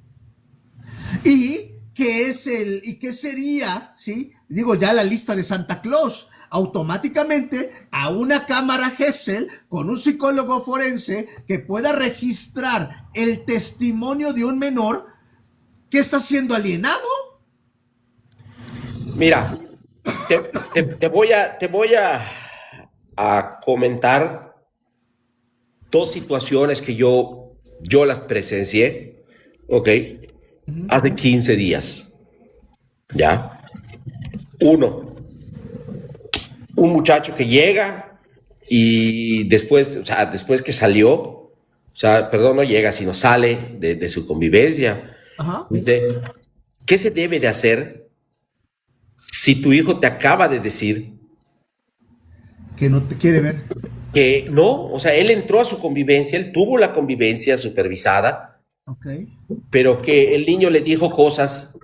Y qué sería, ¿sí? Digo, ya la lista de Santa Claus. Automáticamente a una cámara Gesell con un psicólogo forense que pueda registrar el testimonio de un menor que está siendo alienado. Mira, te voy a comentar dos situaciones que yo las presencié, ¿ok? Hace 15 días, ¿ya? Un muchacho que llega y después, o sea, después que salió, o sea, perdón, no llega, sino sale de su convivencia. Ajá. ¿Qué se debe de hacer si tu hijo te acaba de decir Que no te quiere ver. Que no, o sea, él entró a su convivencia, él tuvo la convivencia supervisada, Ok. pero que el niño le dijo cosas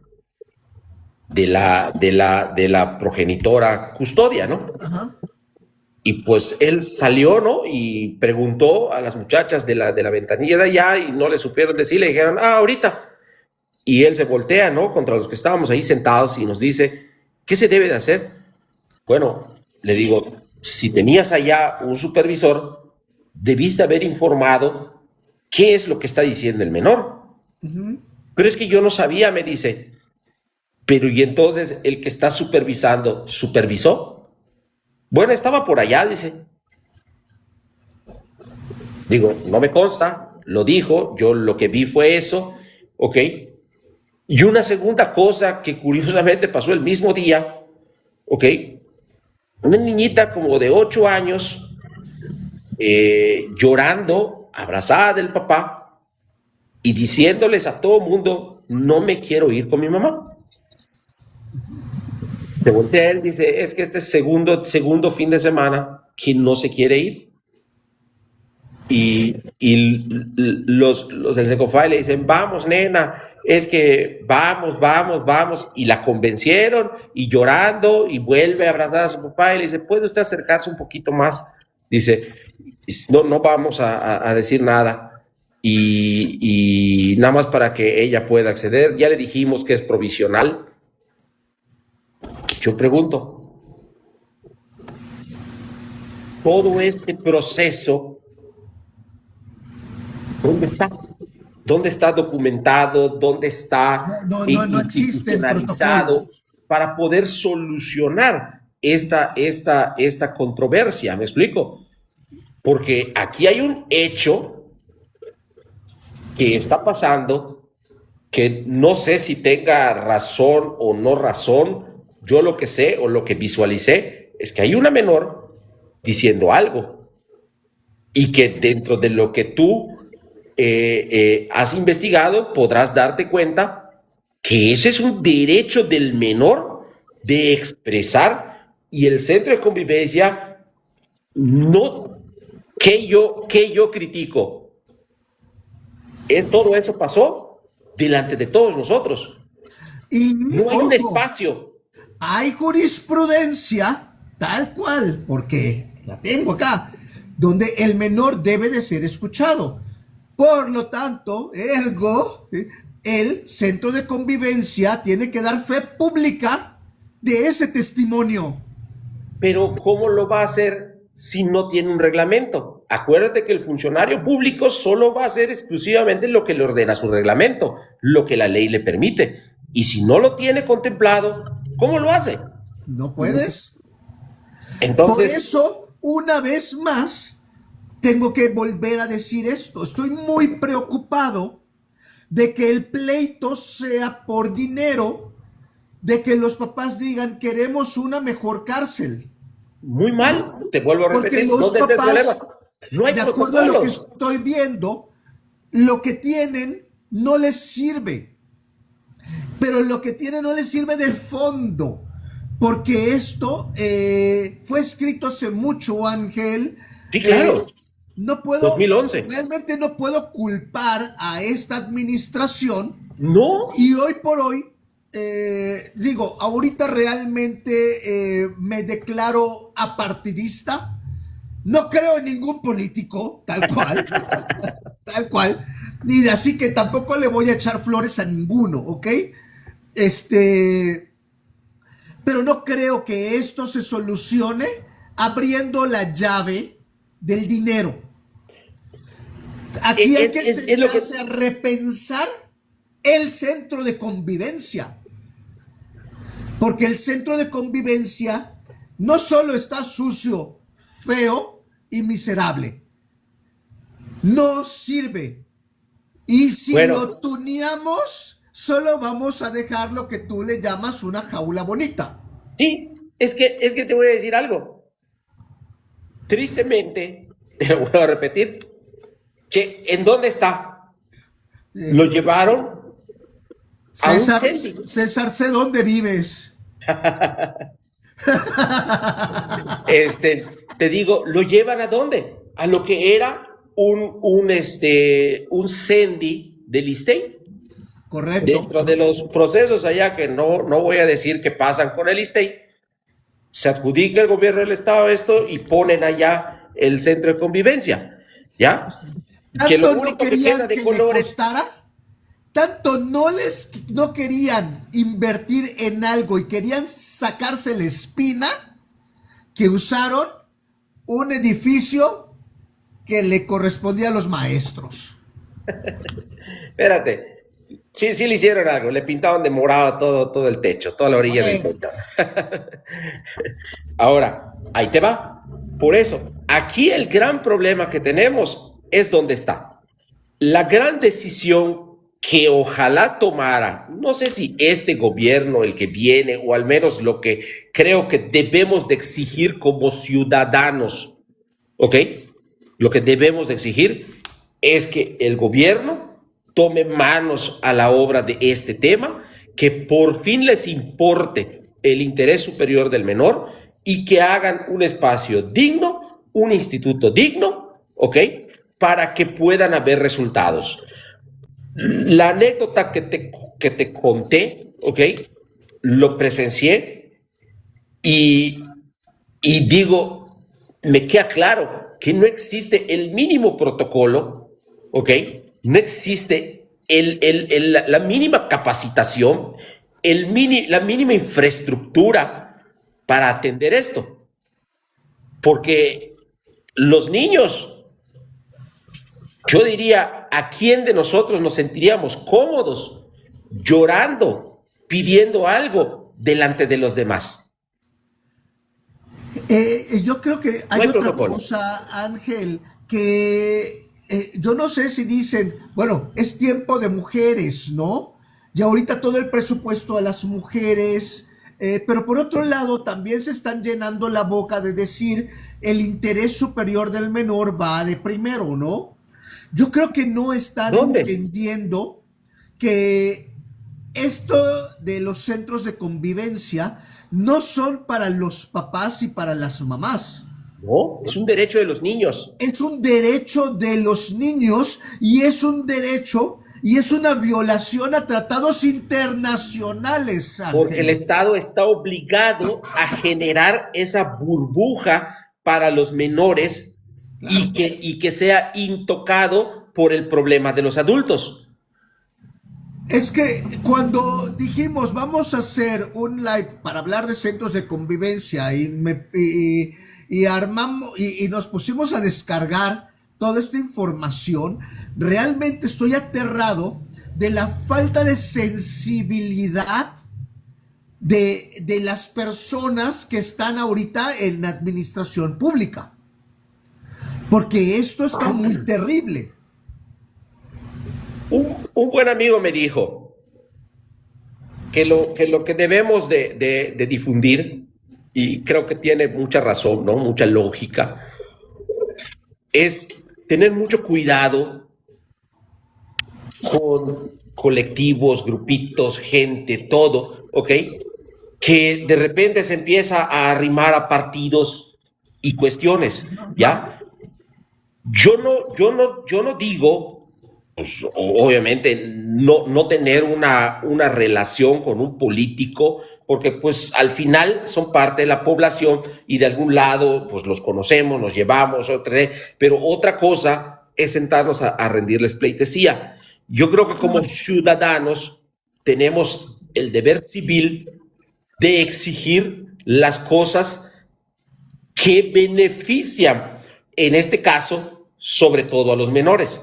de la progenitora custodia, ¿no? Ajá. Y pues él salió, ¿no? Y preguntó a las muchachas de la ventanilla de allá y no le supieron decir, le dijeron, ahorita. Y él se voltea, ¿no? Contra los que estábamos ahí sentados y nos dice, ¿qué se debe de hacer? Bueno, le digo, si tenías allá un supervisor, debiste haber informado qué es lo que está diciendo el menor. Uh-huh. Pero es que yo no sabía, me dice. Pero y entonces el que está supervisando, ¿supervisó? Bueno, estaba por allá, dice. Digo, no me consta, lo dijo, yo lo que vi fue eso, ok. Y una segunda cosa que curiosamente pasó el mismo día, ok. Una niñita como de 8 años, llorando, abrazada del papá y diciéndoles a todo mundo, no me quiero ir con mi mamá. Se voltea él, dice, es que este es segundo fin de semana que no se quiere ir. Y los del Secofai le dicen, vamos, nena, es que vamos, y la convencieron, y llorando, y vuelve a abrazar a su papá, y le dice, ¿puede usted acercarse un poquito más? Dice, no vamos a decir nada, y nada más para que ella pueda acceder, ya le dijimos que es provisional. Yo pregunto, todo este proceso, ¿dónde está? ¿Dónde está documentado? ¿Dónde está No existen protocolos para poder solucionar esta controversia? ¿Me explico? Porque aquí hay un hecho que está pasando que no sé si tenga razón o no razón. Yo lo que sé o lo que visualicé es que hay una menor diciendo algo y que dentro de lo que tú has investigado, podrás darte cuenta que ese es un derecho del menor de expresar, y el centro de convivencia no, que yo critico, todo eso pasó delante de todos nosotros. y No hay un espacio. Hay jurisprudencia tal cual, porque la tengo acá, donde el menor debe de ser escuchado. Por lo tanto, ergo, el centro de convivencia tiene que dar fe pública de ese testimonio. Pero ¿cómo lo va a hacer si no tiene un reglamento? Acuérdate que el funcionario público solo va a hacer exclusivamente lo que le ordena su reglamento, lo que la ley le permite. Y si no lo tiene contemplado, ¿cómo lo hace? No puedes. Entonces, por eso, una vez más, tengo que volver a decir esto. Estoy muy preocupado de que el pleito sea por dinero, de que los papás digan queremos una mejor cárcel. Muy mal, te vuelvo a repetir. Porque los papás, no hay de acuerdo a lo que estoy viendo, lo que tienen no les sirve. Pero lo que tienen no les sirve de fondo. Porque esto fue escrito hace mucho, Ángel. Sí, claro. No puedo, 2011. realmente no puedo culpar a esta administración. No. Y hoy por hoy, digo, ahorita realmente me declaro apartidista. No creo en ningún político, tal cual. Tal cual. Ni así que tampoco le voy a echar flores a ninguno, ¿ok? Pero no creo que esto se solucione abriendo la llave del dinero. Aquí hay que sentarse a repensar el centro de convivencia. Porque el centro de convivencia no solo está sucio, feo y miserable. No sirve. Y si lo tuneamos, solo vamos a dejar lo que tú le llamas una jaula bonita. Sí, es que te voy a decir algo. Tristemente, te lo voy a repetir, que ¿en dónde está? Lo llevaron César, César, sé dónde vives. te digo, lo llevan ¿a dónde? A lo que era un Sendy del ISSSTE. Correcto. Dentro de los procesos allá, que no voy a decir que pasan con el ISSSTE, se adjudica el gobierno del estado esto y ponen allá el centro de convivencia, ¿ya? Que lo Tanto no único que querían queda de que le colores, costara, tanto no querían invertir en algo y querían sacarse la espina, que usaron un edificio que le correspondía a los maestros. espérate, sí le hicieron algo, le pintaban de morado todo el techo, toda la orilla del techo. Ahora, ahí te va. Por eso, aquí el gran problema que tenemos es dónde está. La gran decisión que ojalá tomara, no sé si este gobierno, el que viene, o al menos lo que creo que debemos de exigir como ciudadanos, ¿ok? Lo que debemos de exigir es que el gobierno tome manos a la obra de este tema, que por fin les importe el interés superior del menor y que hagan un espacio digno, un instituto digno, ¿ok? Para que puedan haber resultados. La anécdota que te conté, ¿ok? Lo presencié y digo, me queda claro que no existe el mínimo protocolo, ¿ok? No existe la mínima capacitación, la mínima infraestructura para atender esto. Porque los niños, yo diría, ¿a quién de nosotros nos sentiríamos cómodos llorando, pidiendo algo delante de los demás? Yo creo que No hay hay otra protocolo. cosa, Ángel, que yo no sé si dicen, bueno, es tiempo de mujeres, ¿no? Y ahorita todo el presupuesto a las mujeres, pero por otro lado también se están llenando la boca de decir el interés superior del menor va de primero, ¿no? Yo creo que no están ¿Dónde? entendiendo que esto de los centros de convivencia no son para los papás y para las mamás. No, es un derecho de los niños. Es un derecho de los niños y es un derecho y es una violación a tratados internacionales, Porque el Ángel. Estado está obligado a generar esa burbuja para los menores Claro. y que sea intocado por el problema de los adultos. Es que cuando dijimos vamos a hacer un live para hablar de centros de convivencia y armamos y nos pusimos a descargar toda esta información, realmente estoy aterrado de la falta de sensibilidad de las personas que están ahorita en la administración pública. Porque esto está muy terrible. Un buen amigo me dijo que lo que debemos de difundir, y creo que tiene mucha razón, ¿no? Mucha lógica, es tener mucho cuidado con colectivos, grupitos, gente, todo, ¿ok? Que de repente se empieza a arrimar a partidos y cuestiones, ¿ya? Yo no digo, pues, obviamente, no tener una relación con un político, porque pues al final son parte de la población y de algún lado pues los conocemos, nos llevamos, pero otra cosa es sentarnos a rendirles pleitesía. Yo creo que como ciudadanos tenemos el deber civil de exigir las cosas que benefician, en este caso, sobre todo a los menores.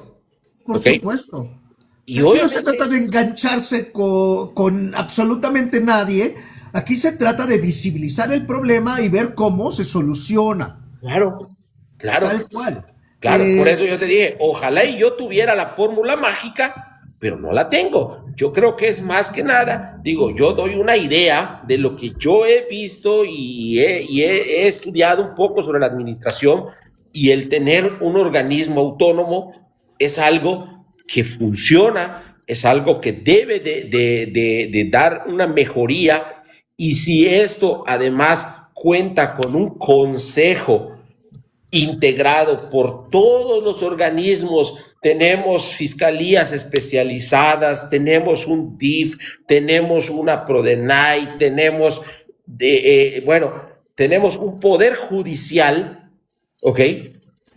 Por ¿Ok? supuesto. Y Aquí no se obviamente, trata de engancharse con absolutamente nadie. Aquí se trata de visibilizar el problema y ver cómo se soluciona. claro, claro, Tal cual. claro, por eso yo te dije, ojalá y yo tuviera la fórmula mágica, pero no la tengo. Yo creo que es más que nada, digo, yo doy una idea de lo que yo he visto he estudiado un poco sobre la administración, y el tener un organismo autónomo es algo que funciona, es algo que debe de dar una mejoría, y si esto además cuenta con un consejo integrado por todos los organismos. Tenemos fiscalías especializadas, tenemos un DIF, tenemos una PRODENAI, tenemos, tenemos un poder judicial, ¿ok?,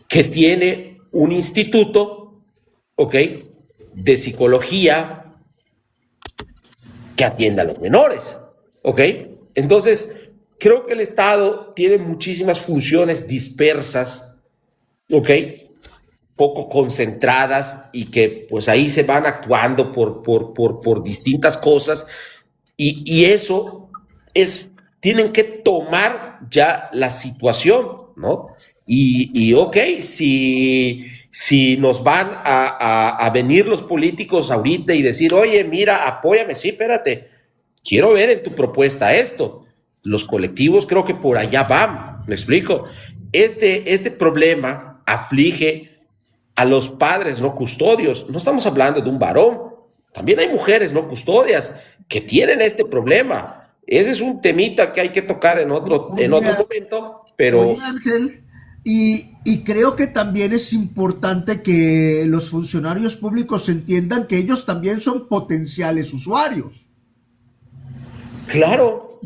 que tiene un instituto, ¿ok?, de psicología que atienda a los menores, ¿ok? Entonces, creo que el Estado tiene muchísimas funciones dispersas, ¿ok?, poco concentradas, y que pues ahí se van actuando por distintas cosas, y eso es, tienen que tomar ya la situación, ¿no? Y ok, si nos van a venir los políticos ahorita y decir, oye, mira, apóyame, sí, espérate, quiero ver en tu propuesta esto. Los colectivos creo que por allá van, ¿me explico? Este problema aflige a los padres no custodios. No estamos hablando de un varón, también hay mujeres no custodias que tienen este problema. Ese es un temita que hay que tocar en otro momento, pero... Oye, Ángel, y creo que también es importante que los funcionarios públicos entiendan que ellos también son potenciales usuarios. Claro,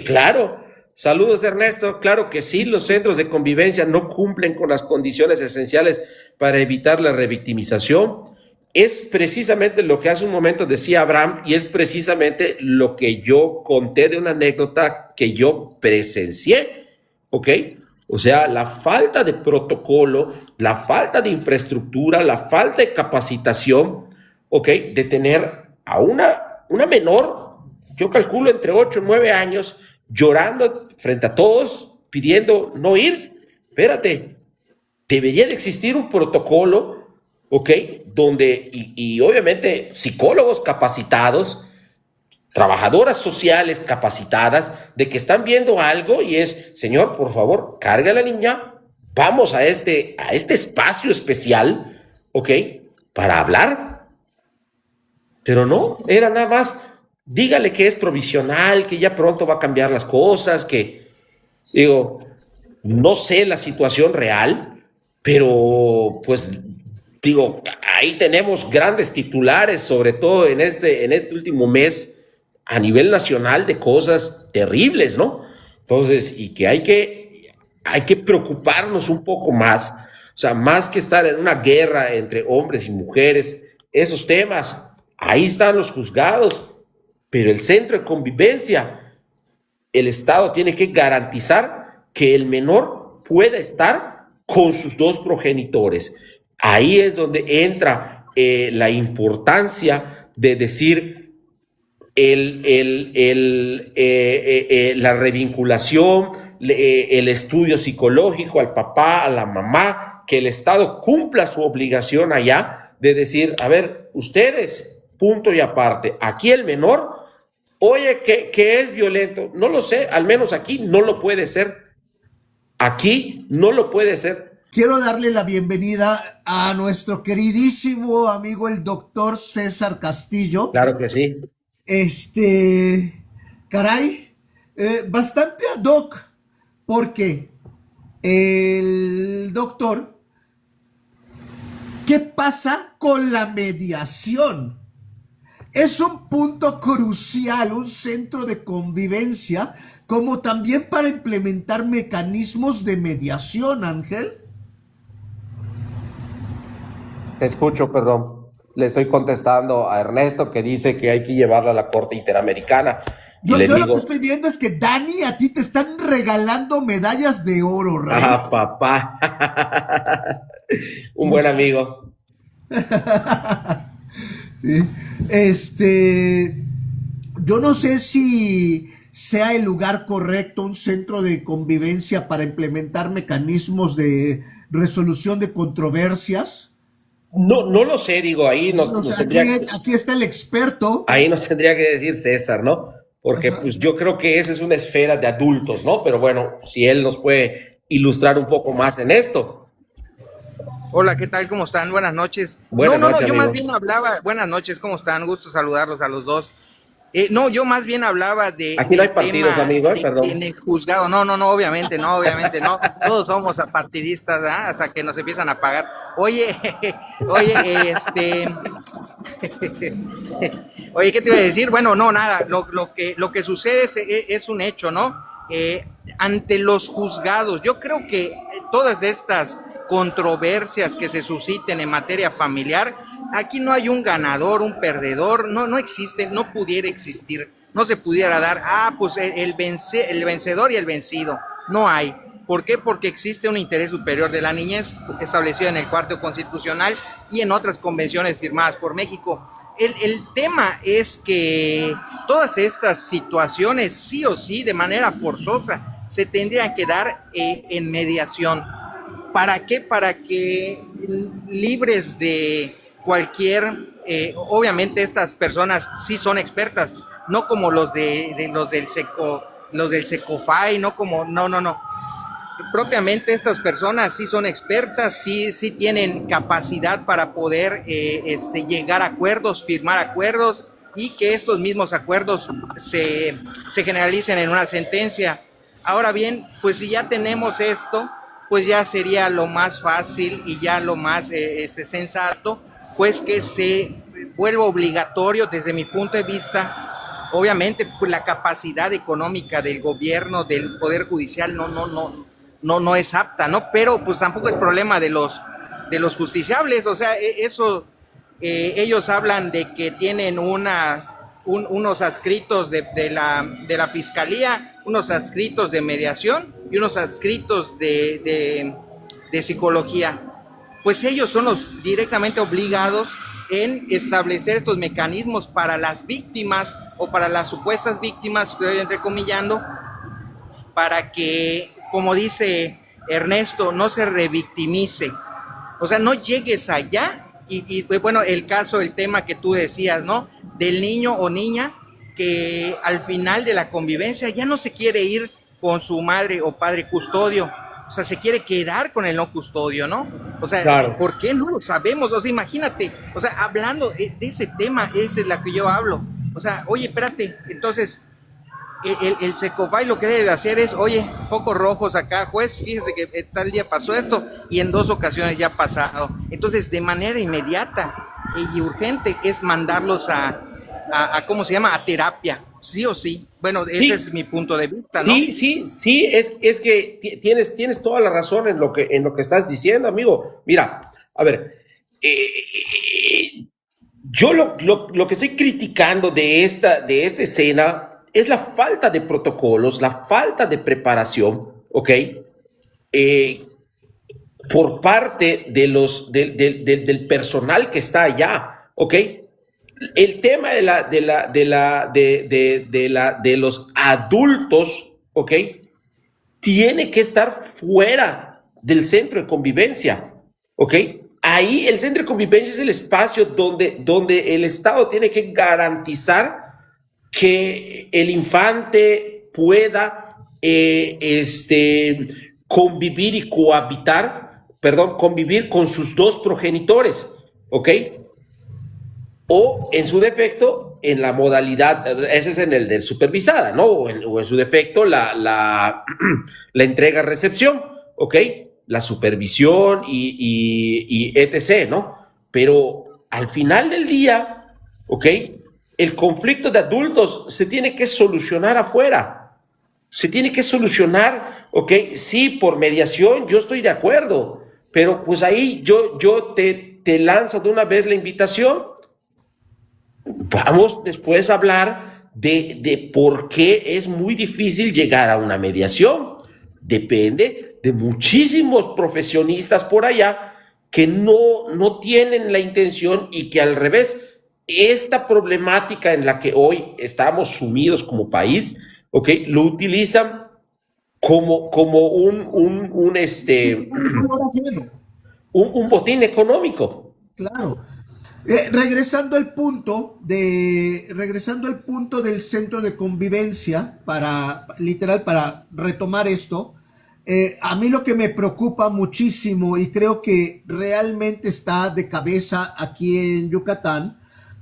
claro. Saludos, Ernesto. Claro que sí, los centros de convivencia no cumplen con las condiciones esenciales para evitar la revictimización. Es precisamente lo que hace un momento decía Abraham, y es precisamente lo que yo conté de una anécdota que yo presencié, ¿ok? O sea, la falta de protocolo, la falta de infraestructura, la falta de capacitación, ¿ok?, de tener a una menor, yo calculo entre 8 y 9 años, llorando frente a todos, pidiendo no ir. Espérate, debería de existir un protocolo, ¿ok?, donde, y obviamente psicólogos capacitados, trabajadoras sociales capacitadas, de que están viendo algo y es, señor, por favor, carga a la niña, vamos a este espacio especial, ¿ok?, para hablar. Pero no, era nada más, dígale que es provisional, que ya pronto va a cambiar las cosas, que, digo, no sé la situación real, pero pues, digo, ahí tenemos grandes titulares, sobre todo en este último mes, a nivel nacional, de cosas terribles, ¿no? Entonces, y que hay que preocuparnos un poco más, o sea, más que estar en una guerra entre hombres y mujeres, esos temas, ahí están los juzgados, pero el centro de convivencia, el Estado tiene que garantizar que el menor pueda estar con sus dos progenitores. Ahí es donde entra la importancia de decir la revinculación, el estudio psicológico al papá, a la mamá, que el Estado cumpla su obligación allá de decir, a ver, ustedes, punto y aparte, aquí el menor, oye, que es violento, no lo sé, al menos aquí no lo puede ser. Aquí no lo puede ser. Quiero darle la bienvenida a nuestro queridísimo amigo el doctor César Castillo. Claro que sí. Caray, bastante ad hoc, porque el doctor, ¿qué pasa con la mediación? Es un punto crucial, un centro de convivencia, como también para implementar mecanismos de mediación, Ángel. Te escucho, perdón. Le estoy contestando a Ernesto, que dice que hay que llevarla a la Corte Interamericana. Yo lo que estoy viendo es que, Dani, a ti te están regalando medallas de oro, Rey. Ah, papá. Un buen amigo. Sí. Yo no sé si sea el lugar correcto un centro de convivencia para implementar mecanismos de resolución de controversias. No lo sé, digo, ahí aquí está el experto. Ahí nos tendría que decir César, ¿no? Porque pues yo creo que esa es una esfera de adultos, ¿no? Pero bueno, si él nos puede ilustrar un poco más en esto. Hola, ¿qué tal? ¿Cómo están? Buenas noches. Buenas noches, yo amigo. más bien hablaba, buenas noches, ¿cómo están? Gusto saludarlos a los dos. No, yo más bien hablaba Aquí no hay partidos, tema amigo, perdón. en el juzgado. No, obviamente no. Todos somos apartidistas, ¿verdad? Hasta que nos empiezan a pagar. Oye, oye, oye, ¿qué te iba a decir? Bueno, no, nada. Lo que sucede es un hecho, ¿no? Ante los juzgados, yo creo que todas estas controversias que se susciten en materia familiar, aquí no hay un ganador, un perdedor, no existe, no pudiera existir, no se pudiera dar, pues el vencedor y el vencido, no hay. ¿Por qué? Porque existe un interés superior de la niñez establecido en el Cuarto Constitucional y en otras convenciones firmadas por México. El tema es que todas estas situaciones, sí o sí, de manera forzosa, se tendrían que dar en mediación. ¿Para qué? Para que libres de cualquier, obviamente estas personas sí son expertas, no como los del Secofai, no como, no. Propiamente estas personas sí son expertas, sí tienen capacidad para poder llegar a acuerdos, firmar acuerdos y que estos mismos acuerdos se generalicen en una sentencia. Ahora bien, pues si ya tenemos esto, pues ya sería lo más fácil y ya lo más sensato, pues que se vuelva obligatorio desde mi punto de vista. Obviamente, pues la capacidad económica del gobierno, del Poder Judicial no es apta, ¿no? Pero pues tampoco es problema de los justiciables, o sea, eso, ellos hablan de que tienen unos adscritos de la Fiscalía, unos adscritos de mediación y unos adscritos de psicología. Pues ellos son los directamente obligados en establecer estos mecanismos para las víctimas o para las supuestas víctimas, estoy entrecomillando, para que, como dice Ernesto, no se revictimice. O sea, no llegues allá y bueno, el tema que tú decías, ¿no? Del niño o niña que al final de la convivencia ya no se quiere ir con su madre o padre custodio, o sea, se quiere quedar con el no custodio, ¿no? O sea, claro. ¿Por qué no lo sabemos? O sea, imagínate, o sea, hablando de ese tema, esa es la que yo hablo. O sea, oye, espérate, entonces el Secofai lo que debe de hacer es, oye, focos rojos acá, juez, fíjese que tal día pasó esto y en 2 ocasiones ya ha pasado. Entonces, de manera inmediata y urgente es mandarlos a ¿cómo se llama? A terapia, sí o sí. Bueno, ese es mi punto de vista, ¿no? Sí, es que tienes toda la razón en lo que estás diciendo, amigo. Mira, a ver, yo lo que estoy criticando de esta escena es la falta de protocolos, la falta de preparación, ¿ok? Por parte del personal que está allá, ¿ok? El tema de los adultos, ¿ok? Tiene que estar fuera del centro de convivencia, ¿ok? Ahí el centro de convivencia es el espacio donde el Estado tiene que garantizar que el infante pueda convivir y convivir con sus 2 progenitores, ¿ok? O en su defecto, en la modalidad, ese es en el del supervisada, ¿no? O en su defecto, la entrega-recepción, ¿ok? La supervisión y etc., ¿no? Pero al final del día, ¿ok? El conflicto de adultos se tiene que solucionar afuera. Se tiene que solucionar, ¿ok? Sí, por mediación, yo estoy de acuerdo, pero pues ahí yo te lanzo de una vez la invitación. Vamos después a hablar de por qué es muy difícil llegar a una mediación. Depende de muchísimos profesionistas por allá que no tienen la intención y que al revés, esta problemática en la que hoy estamos sumidos como país, ¿ok? Lo utilizan como un botín económico. Claro. Regresando al punto del centro de convivencia, para retomar esto, a mí lo que me preocupa muchísimo y creo que realmente está de cabeza aquí en Yucatán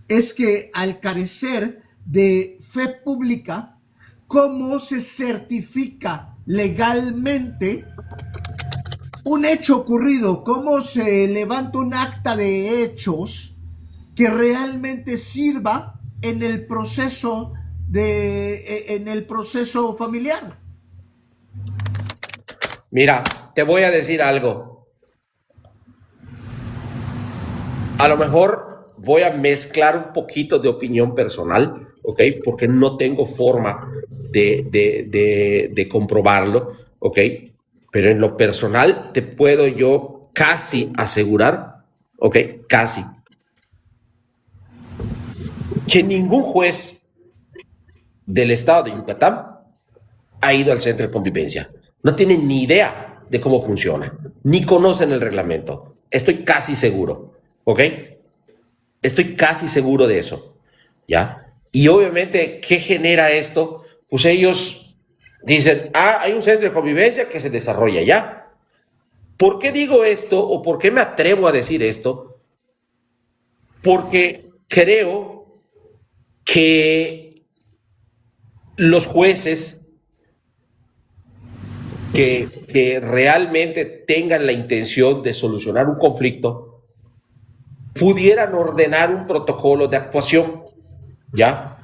es que al carecer de fe pública, cómo se certifica legalmente un hecho ocurrido, cómo se levanta un acta de hechos que realmente sirva en el proceso familiar. Mira, te voy a decir algo. A lo mejor voy a mezclar un poquito de opinión personal, ¿ok? Porque no tengo forma de comprobarlo, ¿ok? Pero en lo personal te puedo yo casi asegurar, ¿ok? Casi, que ningún juez del estado de Yucatán ha ido al centro de convivencia. No tienen ni idea de cómo funciona, ni conocen el reglamento. Estoy casi seguro, ¿ok? Estoy casi seguro de eso, ¿ya? Y obviamente, ¿qué genera esto? Pues ellos dicen, hay un centro de convivencia que se desarrolla ya. ¿Por qué digo esto o por qué me atrevo a decir esto? Porque creo que los jueces que realmente tengan la intención de solucionar un conflicto pudieran ordenar un protocolo de actuación, ¿ya?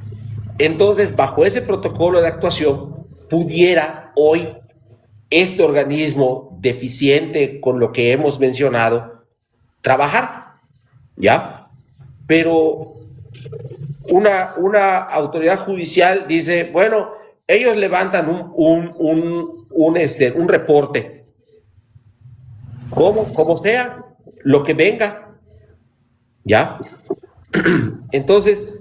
Entonces, bajo ese protocolo de actuación, pudiera hoy este organismo deficiente con lo que hemos mencionado trabajar, ¿ya? Pero una autoridad judicial dice, bueno, ellos levantan un reporte, como sea, lo que venga, ¿ya? Entonces,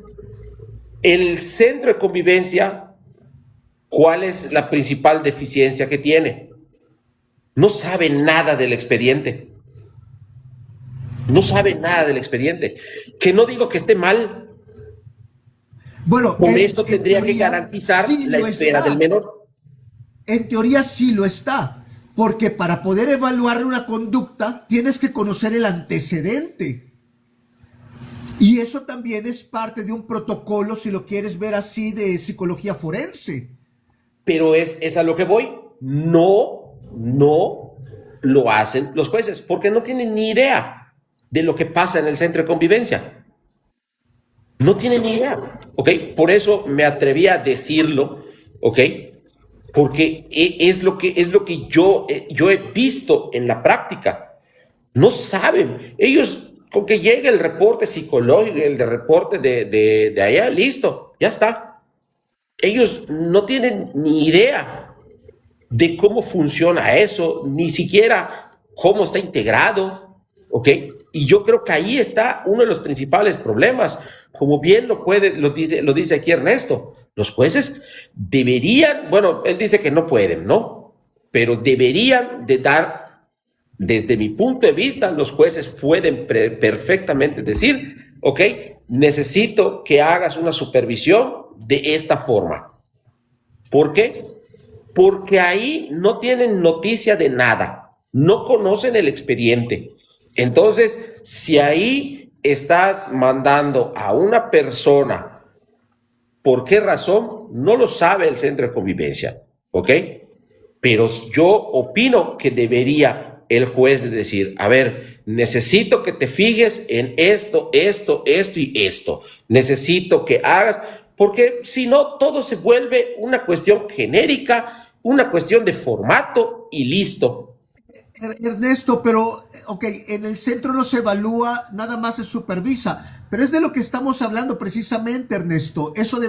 el centro de convivencia, ¿cuál es la principal deficiencia que tiene? No sabe nada del expediente. No sabe nada del expediente. Que no digo que esté mal. Bueno, por esto tendría que garantizar sí la esfera del menor. En teoría sí lo está, porque para poder evaluar una conducta tienes que conocer el antecedente. Y eso también es parte de un protocolo, si lo quieres ver así, de psicología forense. Pero es a lo que voy. No lo hacen los jueces, porque no tienen ni idea de lo que pasa en el centro de convivencia. No tienen ni idea, ¿ok? Por eso me atreví a decirlo, ¿ok? Porque es lo que yo he visto en la práctica. No saben. Ellos, con que llegue el reporte psicológico, el reporte de allá, listo, ya está. Ellos no tienen ni idea de cómo funciona eso, ni siquiera cómo está integrado, ¿ok? Y yo creo que ahí está uno de los principales problemas. Como bien lo dice aquí Ernesto, los jueces deberían, bueno, él dice que no pueden, ¿no? Pero deberían de dar, desde mi punto de vista, los jueces pueden perfectamente decir, ok, necesito que hagas una supervisión de esta forma. ¿Por qué? Porque ahí no tienen noticia de nada, no conocen el expediente. Entonces, si ahí estás mandando a una persona, ¿por qué razón? No lo sabe el centro de convivencia, ¿ok? Pero yo opino que debería el juez decir, a ver, necesito que te fijes en esto y esto. Necesito que hagas, porque si no, todo se vuelve una cuestión genérica, una cuestión de formato y listo. Ernesto, pero, ok, en el centro no se evalúa, nada más se supervisa, pero es de lo que estamos hablando precisamente, Ernesto. Eso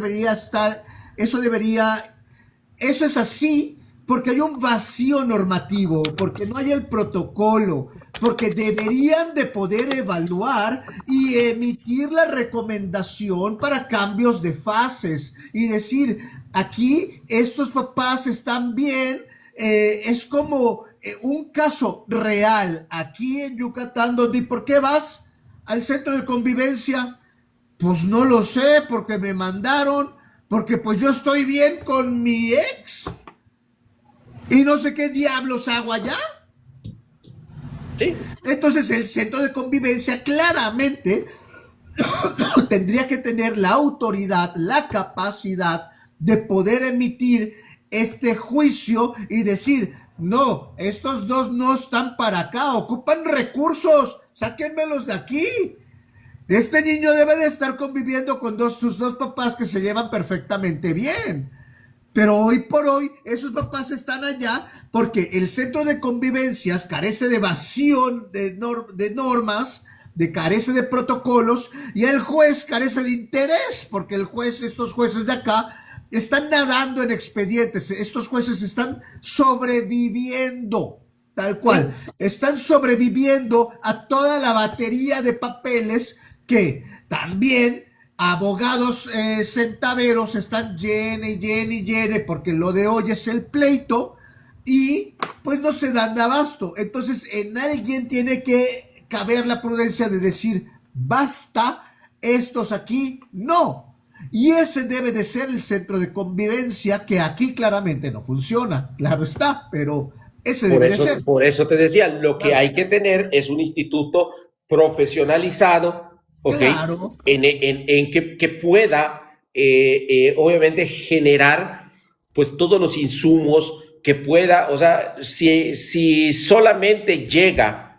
es así porque hay un vacío normativo, porque no hay el protocolo, porque deberían de poder evaluar y emitir la recomendación para cambios de fases y decir, aquí estos papás están bien, es como un caso real aquí en Yucatán, donde ¿por qué vas al centro de convivencia? Pues no lo sé, porque me mandaron, porque pues yo estoy bien con mi ex y no sé qué diablos hago allá. Sí. Entonces el centro de convivencia claramente tendría que tener la autoridad, la capacidad de poder emitir este juicio y decir, no, estos dos no están para acá, ocupan recursos, sáquenmelos de aquí. Este niño debe de estar conviviendo con sus dos papás que se llevan perfectamente bien. Pero hoy por hoy esos papás están allá porque el centro de convivencias carece de vacío de normas, carece de protocolos, y el juez carece de interés porque estos jueces de acá están nadando en expedientes. Estos jueces están sobreviviendo, tal cual. Están sobreviviendo a toda la batería de papeles que también abogados centaveros están llene, porque lo de hoy es el pleito y pues no se dan de abasto. Entonces en alguien tiene que caber la prudencia de decir, basta, estos aquí no. Y ese debe de ser el centro de convivencia, que aquí claramente no funciona, claro está, pero ese debe de ser. Por eso te decía, lo que hay que tener es un instituto profesionalizado, ¿ok? Claro. En que pueda, obviamente, generar pues todos los insumos que pueda, o sea, si solamente llega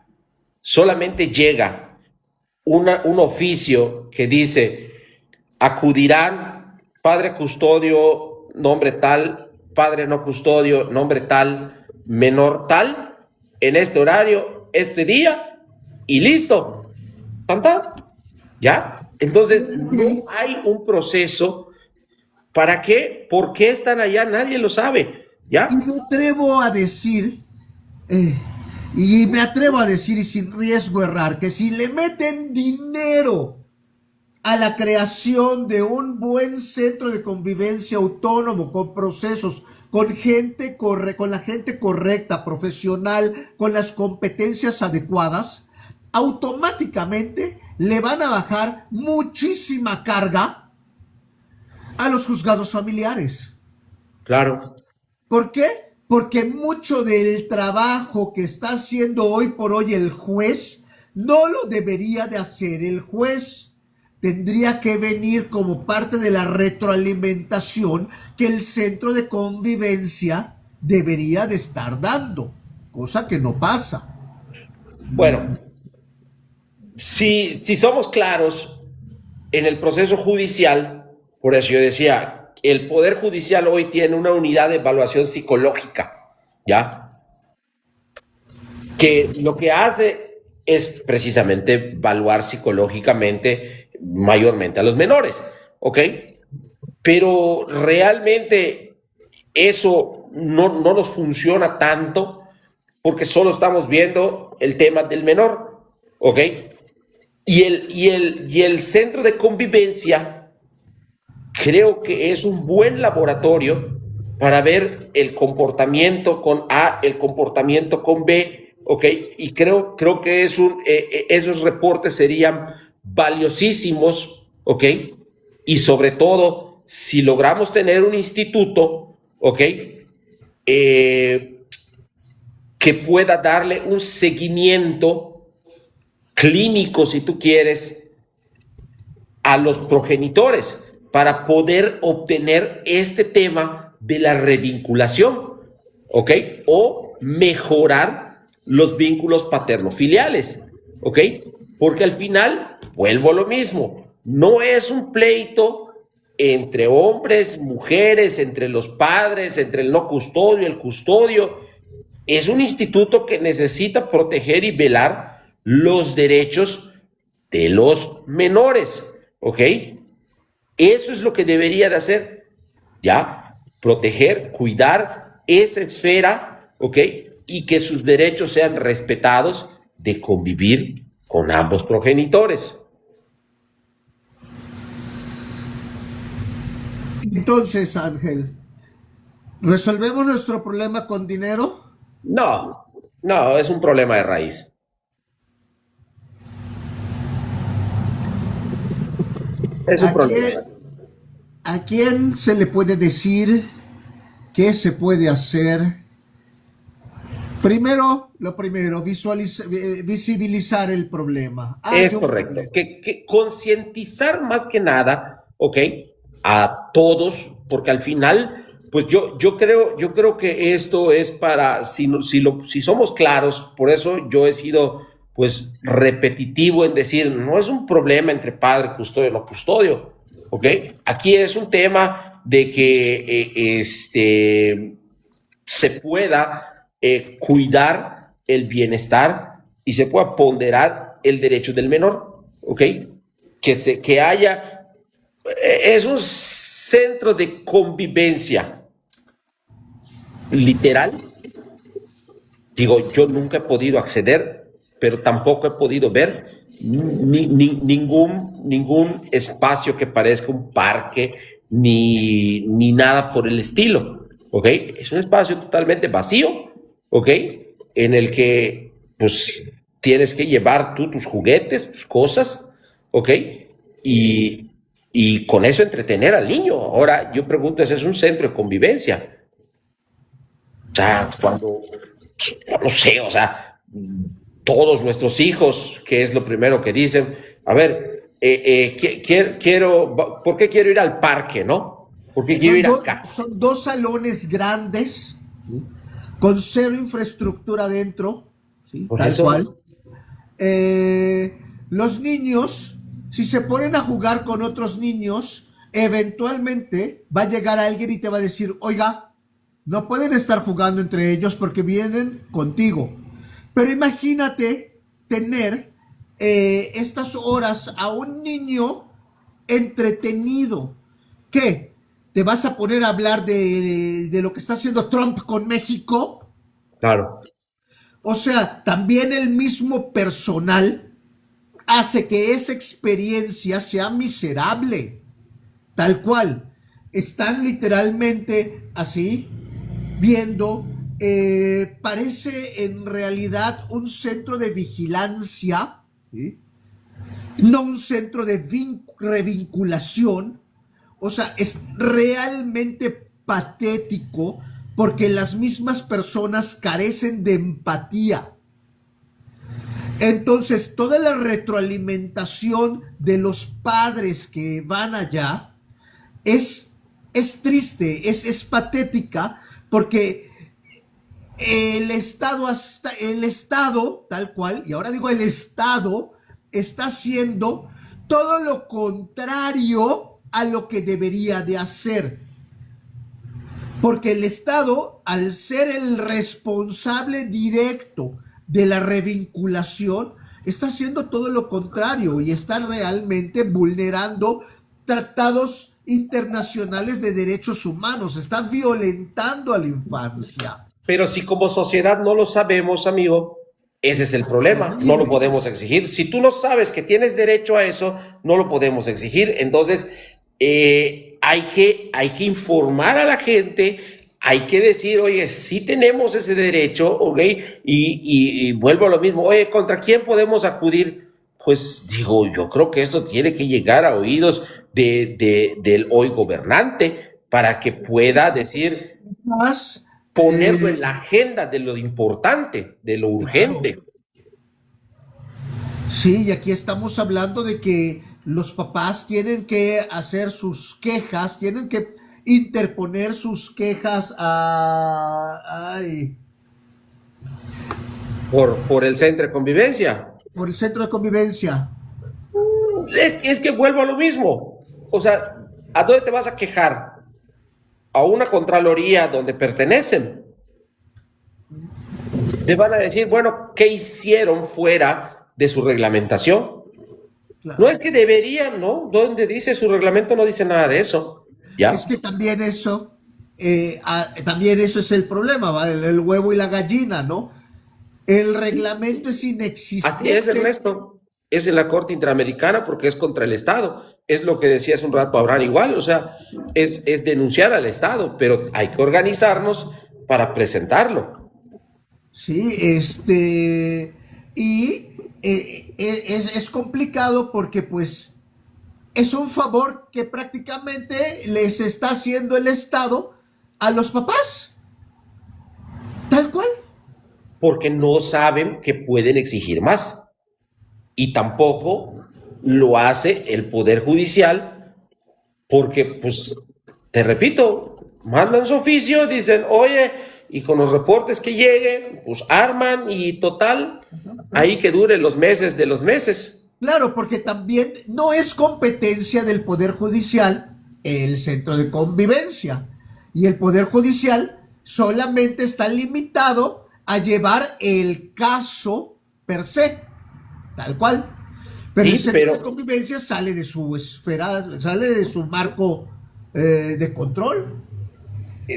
un oficio que dice, acudirán padre custodio, nombre tal, padre no custodio, nombre tal, menor tal, en este horario, este día, y listo. ¿Ya? Entonces, no hay un proceso. ¿Para qué? ¿Por qué están allá? Nadie lo sabe. ¿Ya? Y me atrevo a decir, y sin riesgo errar, que si le meten dinero a la creación de un buen centro de convivencia autónomo, con procesos, con la gente correcta, profesional, con las competencias adecuadas, automáticamente le van a bajar muchísima carga a los juzgados familiares. Claro. ¿Por qué? Porque mucho del trabajo que está haciendo hoy por hoy el juez no lo debería de hacer el juez. Tendría que venir como parte de la retroalimentación que el centro de convivencia debería de estar dando, cosa que no pasa. Bueno, si somos claros en el proceso judicial, por eso yo decía, el Poder Judicial hoy tiene una unidad de evaluación psicológica, ¿ya? Que lo que hace es precisamente evaluar psicológicamente mayormente a los menores, ¿ok? Pero realmente eso no nos funciona tanto porque solo estamos viendo el tema del menor, ¿ok? Y el centro de convivencia creo que es un buen laboratorio para ver el comportamiento con A, el comportamiento con B, ¿ok? Y creo que esos reportes serían valiosísimos, ¿ok? Y sobre todo, si logramos tener un instituto, ¿ok? Que pueda darle un seguimiento clínico, si tú quieres, a los progenitores para poder obtener este tema de la revinculación, ¿ok? O mejorar los vínculos paterno-filiales, ¿ok? Porque al final, vuelvo a lo mismo, no es un pleito entre hombres, mujeres, entre los padres, entre el no custodio, el custodio. Es un instituto que necesita proteger y velar los derechos de los menores, ¿ok? Eso es lo que debería de hacer, ¿ya? Proteger, cuidar esa esfera, ¿ok? Y que sus derechos sean respetados de convivir con ambos progenitores. Entonces, Ángel, ¿resolvemos nuestro problema con dinero? No, es un problema de raíz. Es un problema. ¿A quién se le puede decir qué se puede hacer Lo primero, visibilizar el problema. Es Hay un correcto. problema. Que concientizar más que nada, ¿ok? A todos, porque al final, pues yo creo que esto es para, si somos claros, por eso yo he sido, pues, repetitivo en decir, no es un problema entre padre, custodio, no custodio, ¿ok? Aquí es un tema de que, se pueda cuidar el bienestar y se pueda ponderar el derecho del menor, ¿ok? Que haya, es un centro de convivencia literal. Digo, yo nunca he podido acceder, pero tampoco he podido ver ningún espacio que parezca un parque ni nada por el estilo, ¿ok? Es un espacio totalmente vacío, ¿ok? En el que, pues, tienes que llevar tú tus juguetes, tus cosas, ¿ok? Y con eso entretener al niño. Ahora, yo pregunto, ¿ese es un centro de convivencia? O sea, cuando, no sé, o sea, todos nuestros hijos, ¿qué es lo primero que dicen? A ver, ¿por qué quiero ir al parque, no? ¿Por qué quiero ir acá? Son dos salones grandes, ¿sí? Con cero infraestructura dentro, ¿sí? Por Tal eso, cual. Los niños, si se ponen a jugar con otros niños, eventualmente va a llegar alguien y te va a decir, oiga, no pueden estar jugando entre ellos porque vienen contigo. Pero imagínate tener estas horas a un niño entretenido. ¿Qué? ¿Te vas a poner a hablar de lo que está haciendo Trump con México? claro. O sea, también el mismo personal hace que esa experiencia sea miserable. Tal cual. Están literalmente así, viendo, parece en realidad un centro de vigilancia, ¿sí? No un centro de revinculación. O sea, es realmente patético porque las mismas personas carecen de empatía. Entonces, toda la retroalimentación de los padres que van allá es triste, es patética, porque el Estado, tal cual, y ahora digo el Estado, está haciendo todo lo contrario a lo que debería de hacer. Porque el Estado, al ser el responsable directo de la revinculación, está haciendo todo lo contrario y está realmente vulnerando tratados internacionales de derechos humanos, está violentando a la infancia. Pero si como sociedad no lo sabemos, amigo, ese es el problema, no lo podemos exigir. Si tú no sabes que tienes derecho a eso, no lo podemos exigir. Entonces, hay que informar a la gente, hay que decir, oye, sí tenemos ese derecho, ¿ok? Y vuelvo a lo mismo, oye, ¿contra quién podemos acudir? Pues digo, yo creo que esto tiene que llegar a oídos del hoy gobernante para que pueda decir, Más, ponerlo en la agenda de lo importante, de lo urgente. claro. Sí, y aquí estamos hablando de que los papás tienen que hacer sus quejas, tienen que interponer sus quejas Por el centro de convivencia. por el centro de convivencia. Es que vuelvo a lo mismo. O sea, ¿a dónde te vas a quejar? A una contraloría donde pertenecen. Le van a decir, bueno, ¿qué hicieron fuera de su reglamentación? Claro. No es que deberían, ¿no? Donde dice su reglamento no dice nada de eso. ¿Ya? Es que también eso es el problema, ¿va? El huevo y la gallina, ¿no? El reglamento es inexistente. Así es, Ernesto. Es en la Corte Interamericana porque es contra el Estado. Es lo que decía hace un rato Abraham igual, o sea, es denunciar al Estado, pero hay que organizarnos para presentarlo. Sí, es complicado porque pues es un favor que prácticamente les está haciendo el Estado a los papás, tal cual. porque no saben que pueden exigir más. Y tampoco lo hace el Poder Judicial, porque, pues, te repito, mandan su oficio, dicen, oye, y con los reportes que lleguen, pues arman y total, ahí que dure los meses de los meses. Claro, porque también no es competencia del Poder Judicial el centro de convivencia. Y el Poder Judicial solamente está limitado a llevar el caso per se, tal cual. Pero Sí, el centro pero de convivencia sale de su esfera, sale de su marco de control.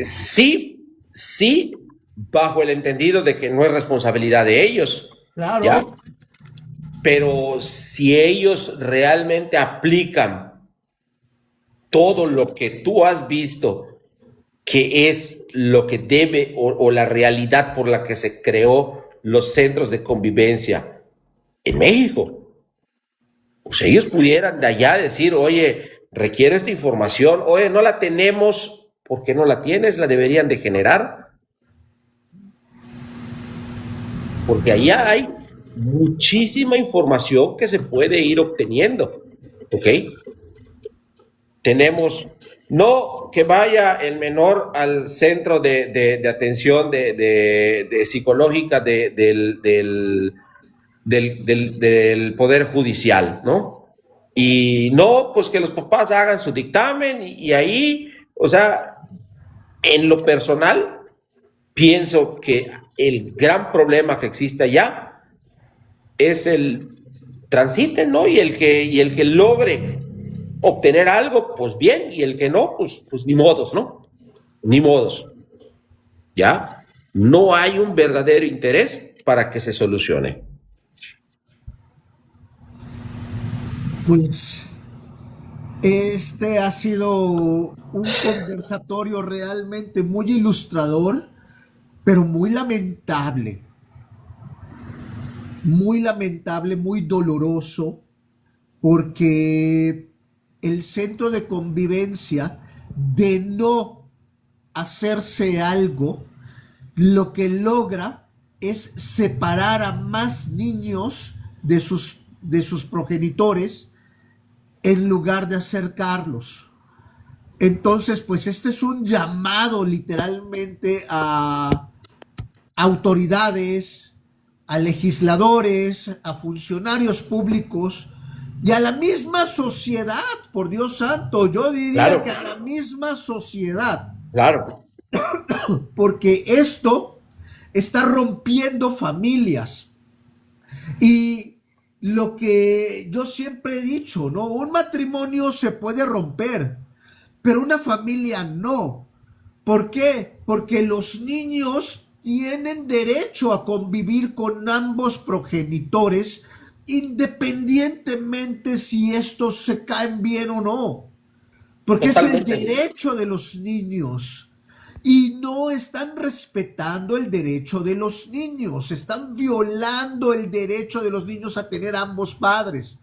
sí, sí, bajo el entendido de que no es responsabilidad de ellos, Claro. ¿ya? Pero si ellos realmente aplican todo lo que tú has visto, que es lo que debe o la realidad por la que se creó los centros de convivencia en México, pues ellos pudieran de allá decir, oye, requiero esta información, oye, no la tenemos, ¿por qué no la tienes? La deberían de generar, porque allá hay muchísima información que se puede ir obteniendo, ¿ok? Tenemos, no que vaya el menor al centro de atención de psicológica del Poder Judicial, ¿no? Y no, pues que los papás hagan su dictamen y ahí, o sea, en lo personal, pienso que el gran problema que existe allá es el transite, ¿no? Y el que logre obtener algo, pues bien, y el que no, pues ni modos, ¿no? Ni modos. ¿Ya? No hay un verdadero interés para que se solucione. Pues este ha sido un conversatorio realmente muy ilustrador, pero muy lamentable, muy doloroso, porque el centro de convivencia, de no hacerse algo, lo que logra es separar a más niños de sus progenitores en lugar de acercarlos. Entonces, pues este es un llamado literalmente a autoridades, a legisladores, a funcionarios públicos y a la misma sociedad, por Dios santo, yo diría Claro, que a la misma sociedad, claro. porque esto está rompiendo familias. Y lo que yo siempre he dicho, ¿no? Un matrimonio se puede romper, pero una familia no. ¿Por qué? Porque los niños tienen derecho a convivir con ambos progenitores, independientemente si estos se caen bien o no. Porque Totalmente. es el derecho de los niños. Y no están respetando el derecho de los niños, están violando el derecho de los niños a tener ambos padres.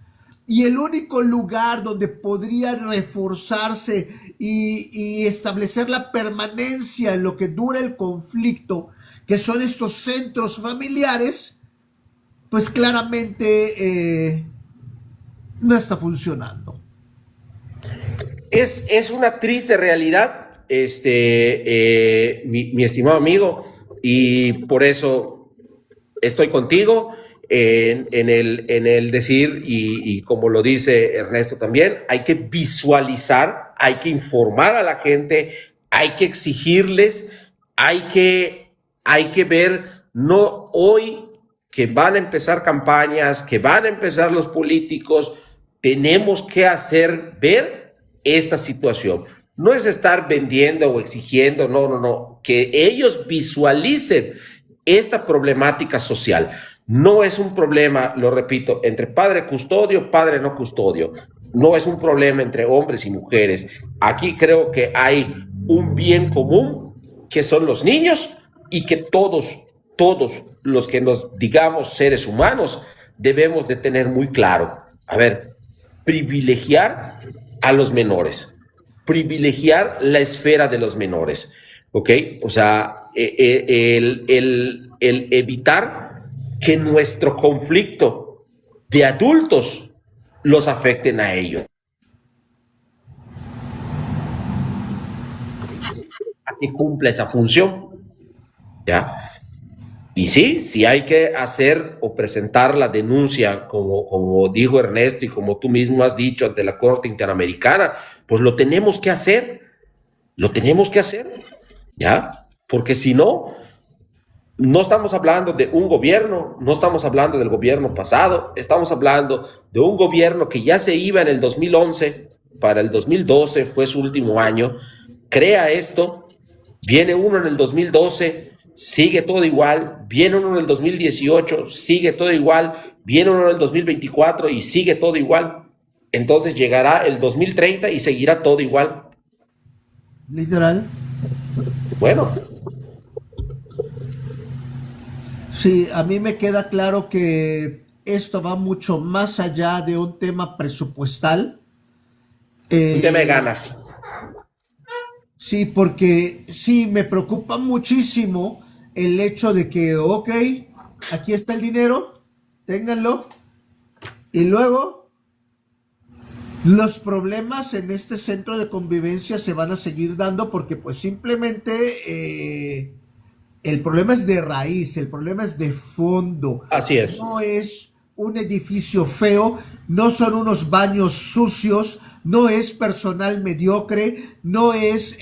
Y el único lugar donde podría reforzarse y establecer la permanencia en lo que dura el conflicto, que son estos centros familiares, pues claramente no está funcionando. Es una triste realidad, mi estimado amigo, y por eso estoy contigo en el decir, y como lo dice Ernesto también, hay que visualizar, hay que informar a la gente, hay que exigirles, hay que ver, no hoy que van a empezar campañas, que van a empezar los políticos, tenemos que hacer ver esta situación. No es estar vendiendo o exigiendo, no, que ellos visualicen esta problemática social. No es un problema, lo repito, entre padre custodio, padre no custodio. No es un problema entre hombres y mujeres. Aquí creo que hay un bien común, que son los niños, y que todos los que nos digamos seres humanos debemos de tener muy claro. A ver, privilegiar a los menores, privilegiar la esfera de los menores, ¿ok? O sea, el evitar que nuestro conflicto de adultos los afecten a ellos. Que cumpla esa función, ¿ya? Y sí hay que hacer o presentar la denuncia, como dijo Ernesto y como tú mismo has dicho, ante la Corte Interamericana, pues lo tenemos que hacer, ¿ya? Porque si no, no estamos hablando de un gobierno, no estamos hablando del gobierno pasado, estamos hablando de un gobierno que ya se iba en el 2011, para el 2012 fue su último año, crea esto. Viene uno en el 2012, sigue todo igual. Viene uno en el 2018, sigue todo igual. Viene uno en el 2024 y sigue todo igual. Entonces llegará el 2030 y seguirá todo igual. Literal. Bueno. Sí, a mí me queda claro que esto va mucho más allá de un tema presupuestal. Un tema de ganas. Sí, porque sí, me preocupa muchísimo el hecho de que, ok, aquí está el dinero, ténganlo, y luego los problemas en este centro de convivencia se van a seguir dando porque pues simplemente el problema es de raíz, el problema es de fondo. Así es. No es un edificio feo, no son unos baños sucios, no es personal mediocre, no es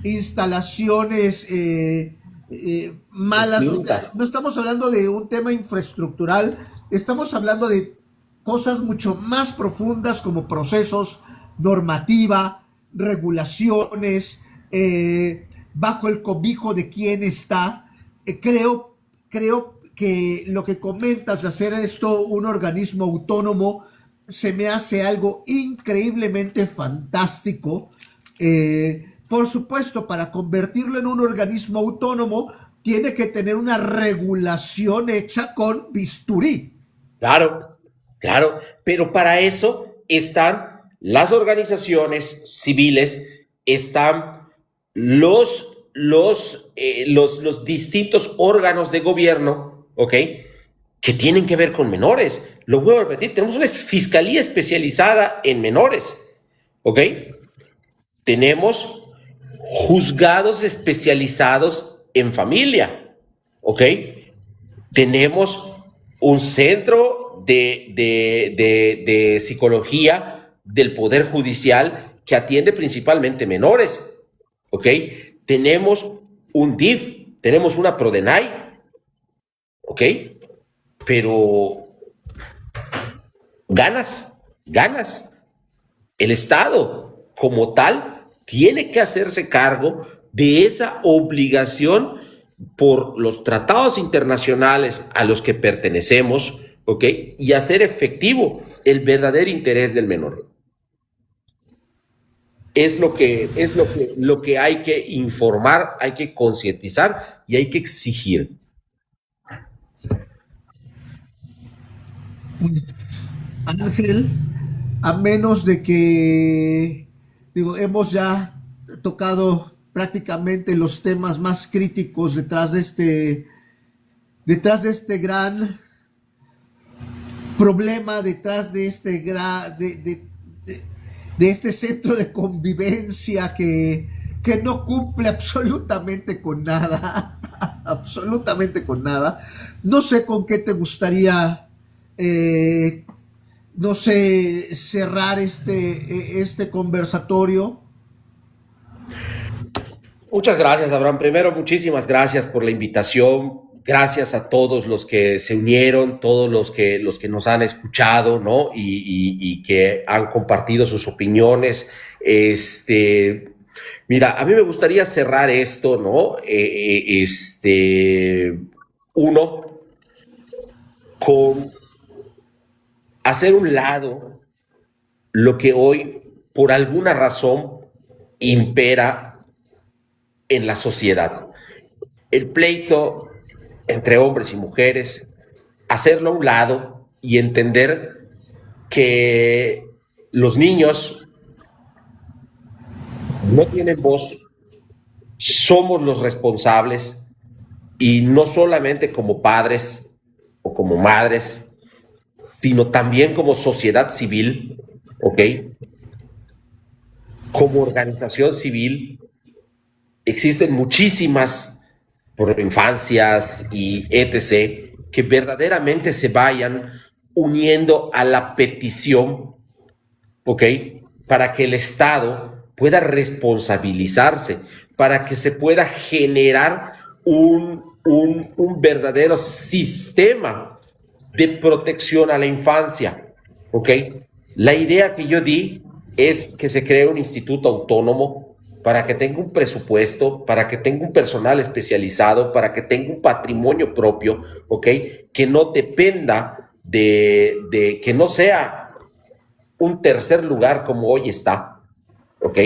instalaciones malas. No estamos hablando de un tema infraestructural, estamos hablando de cosas mucho más profundas como procesos, normativa, regulaciones, bajo el cobijo de quién está. Creo que lo que comentas de hacer esto un organismo autónomo se me hace algo increíblemente fantástico. Por supuesto, para convertirlo en un organismo autónomo tiene que tener una regulación hecha con bisturí. Claro, pero para eso están las organizaciones civiles, están los distintos órganos de gobierno, ¿ok?, que tienen que ver con menores. Lo vuelvo a repetir, tenemos una fiscalía especializada en menores, ¿ok? Tenemos juzgados especializados en familia, ¿ok? Tenemos un centro de psicología del Poder Judicial que atiende principalmente menores, ¿ok? Tenemos un DIF, tenemos una Prodenay, ¿ok? Pero ganas. El Estado, como tal, tiene que hacerse cargo de esa obligación por los tratados internacionales a los que pertenecemos, ¿ok? Y hacer efectivo el verdadero interés del menor. Es lo que hay que informar, hay que concientizar y hay que exigir. Ángel, a menos de que, hemos ya tocado prácticamente los temas más críticos detrás de este gran problema, detrás de este de este centro de convivencia que no cumple absolutamente con nada, absolutamente con nada. No sé con qué te gustaría, cerrar este conversatorio. Muchas gracias, Abraham. Primero, muchísimas gracias por la invitación. Gracias a todos los que se unieron, todos los que nos han escuchado, ¿no? Y que han compartido sus opiniones. Mira, a mí me gustaría cerrar esto, ¿no? Uno, con hacer un lado lo que hoy, por alguna razón, impera en la sociedad. El pleito entre hombres y mujeres, hacerlo a un lado y entender que los niños no tienen voz, somos los responsables y no solamente como padres o como madres, sino también como sociedad civil, ¿ok? Como organización civil, existen muchísimas infancias y etc. que verdaderamente se vayan uniendo a la petición, ¿ok? Para que el Estado pueda responsabilizarse, para que se pueda generar un verdadero sistema de protección a la infancia, ¿ok? La idea que yo di es que se cree un instituto autónomo para que tenga un presupuesto, para que tenga un personal especializado, para que tenga un patrimonio propio, ¿ok? Que no dependa de que no sea un tercer lugar como hoy está, ¿ok?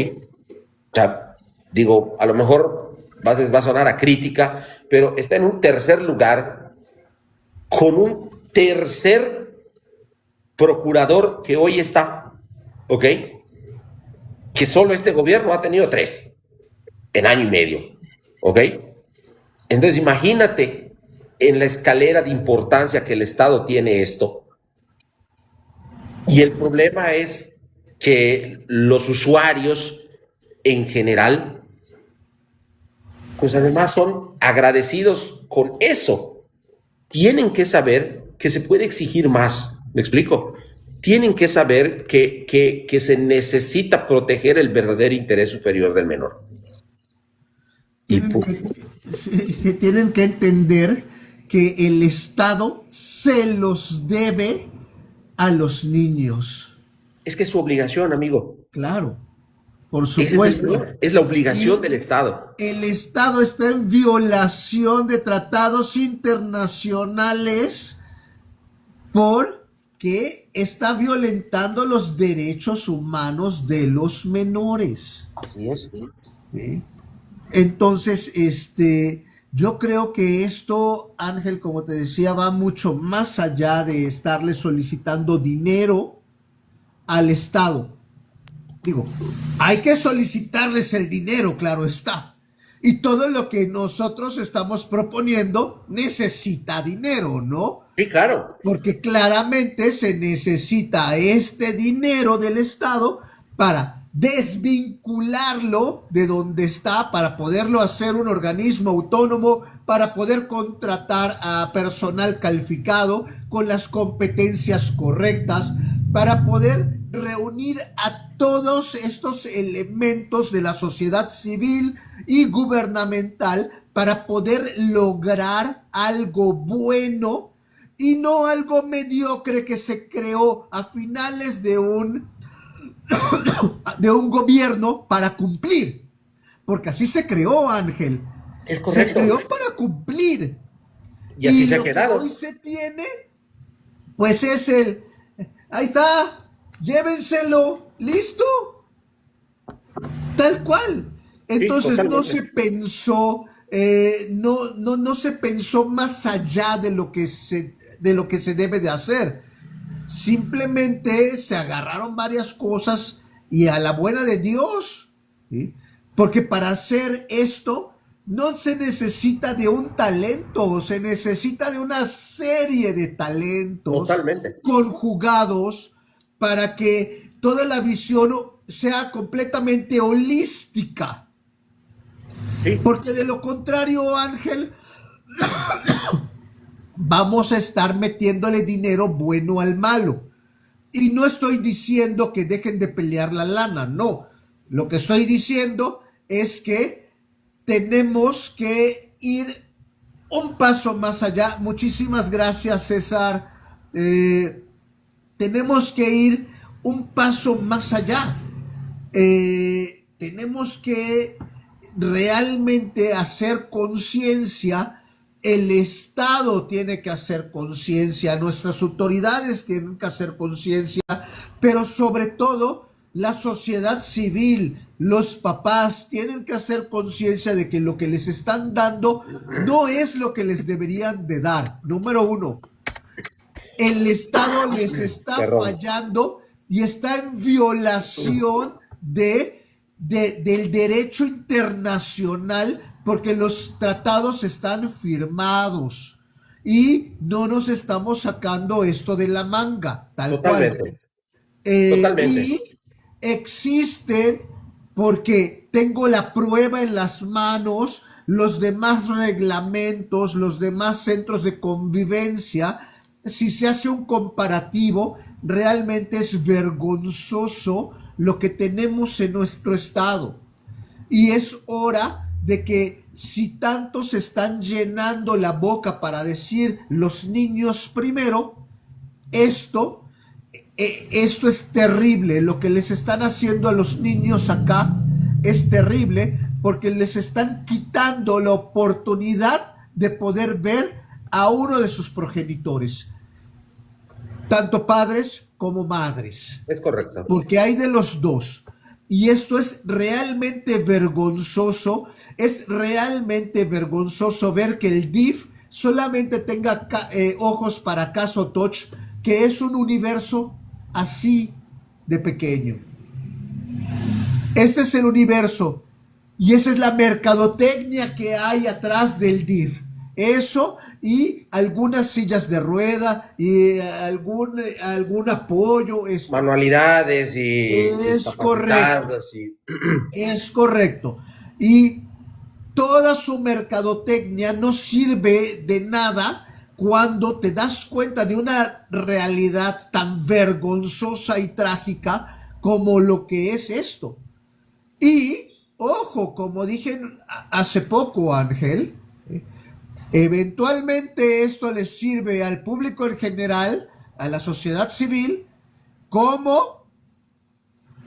O sea, digo, a lo mejor va a sonar a crítica, pero está en un tercer lugar con un tercer procurador que hoy está, ¿ok? Que solo este gobierno ha tenido 3 en año y medio, ¿ok? Entonces imagínate en la escalera de importancia que el Estado tiene esto. Y el problema es que los usuarios en general, pues además son agradecidos con eso. Tienen que saber que se puede exigir más, ¿me explico? Tienen que saber que se necesita proteger el verdadero interés superior del menor. Y tienen que entender que el Estado se los debe a los niños. es que es su obligación, amigo. Claro, por supuesto. Es la obligación del Estado. El Estado está en violación de tratados internacionales porque está violentando los derechos humanos de los menores. Así es. ¿Sí? Entonces, yo creo que esto, Ángel, como te decía, va mucho más allá de estarle solicitando dinero al Estado. Digo, hay que solicitarles el dinero, claro está. Y todo lo que nosotros estamos proponiendo necesita dinero, ¿no? Sí, claro. Porque claramente se necesita este dinero del Estado para desvincularlo de donde está, para poderlo hacer un organismo autónomo, para poder contratar a personal calificado con las competencias correctas, para poder reunir a todos estos elementos de la sociedad civil y gubernamental para poder lograr algo bueno y no algo mediocre que se creó a finales de un gobierno para cumplir, porque así se creó, Ángel. Es correcto. Se creó para cumplir. Y así se ha lo quedado. Que hoy se tiene, pues es ahí está, llévenselo, listo, tal cual. Entonces sí, no se pensó, no se pensó más allá de lo que se debe de hacer. Simplemente se agarraron varias cosas y a la buena de Dios, ¿sí? Porque para hacer esto no se necesita de un talento, se necesita de una serie de talentos totalmente conjugados para que toda la visión sea completamente holística. Sí. Porque de lo contrario, Ángel, vamos a estar metiéndole dinero bueno al malo. Y no estoy diciendo que dejen de pelear la lana, no. Lo que estoy diciendo es que tenemos que ir un paso más allá. Muchísimas gracias, César. Tenemos que ir un paso más allá. Tenemos que realmente hacer conciencia. El Estado tiene que hacer conciencia, nuestras autoridades tienen que hacer conciencia, pero sobre todo la sociedad civil, los papás tienen que hacer conciencia de que lo que les están dando no es lo que les deberían de dar. Número uno, el Estado les está fallando y está en violación del derecho internacional porque los tratados están firmados y no nos estamos sacando esto de la manga, tal cual. Totalmente. Y existen porque tengo la prueba en las manos, los demás reglamentos, los demás centros de convivencia. Si se hace un comparativo, realmente es vergonzoso lo que tenemos en nuestro estado. Y es hora de que, si tanto se están llenando la boca para decir los niños primero, esto es terrible. Lo que les están haciendo a los niños acá es terrible, porque les están quitando la oportunidad de poder ver a uno de sus progenitores, tanto padres como madres. Es correcto. Porque hay de los dos. Y esto es realmente vergonzoso. Es realmente vergonzoso ver que el DIF solamente tenga ojos para Caso Toch, que es un universo así de pequeño. Este es el universo y esa es la mercadotecnia que hay atrás del DIF. Eso y algunas sillas de rueda y algún apoyo. Manualidades y es correcto. Y... Es correcto. Y toda su mercadotecnia no sirve de nada cuando te das cuenta de una realidad tan vergonzosa y trágica como lo que es esto. Y, ojo, como dije hace poco, Ángel, eventualmente esto les sirve al público en general, a la sociedad civil, como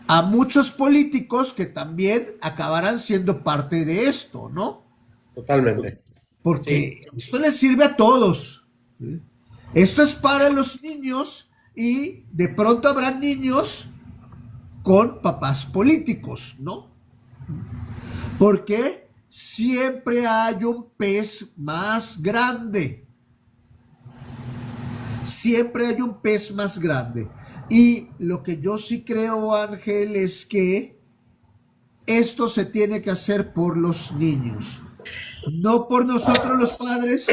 a muchos políticos que también acabarán siendo parte de esto, ¿no? Totalmente. Porque esto les sirve a todos. ¿Sí? Esto es para los niños y de pronto habrá niños con papás políticos, ¿no? Porque siempre hay un pez más grande. Siempre hay un pez más grande. Y lo que yo sí creo, Ángel, es que esto se tiene que hacer por los niños, no por nosotros los padres.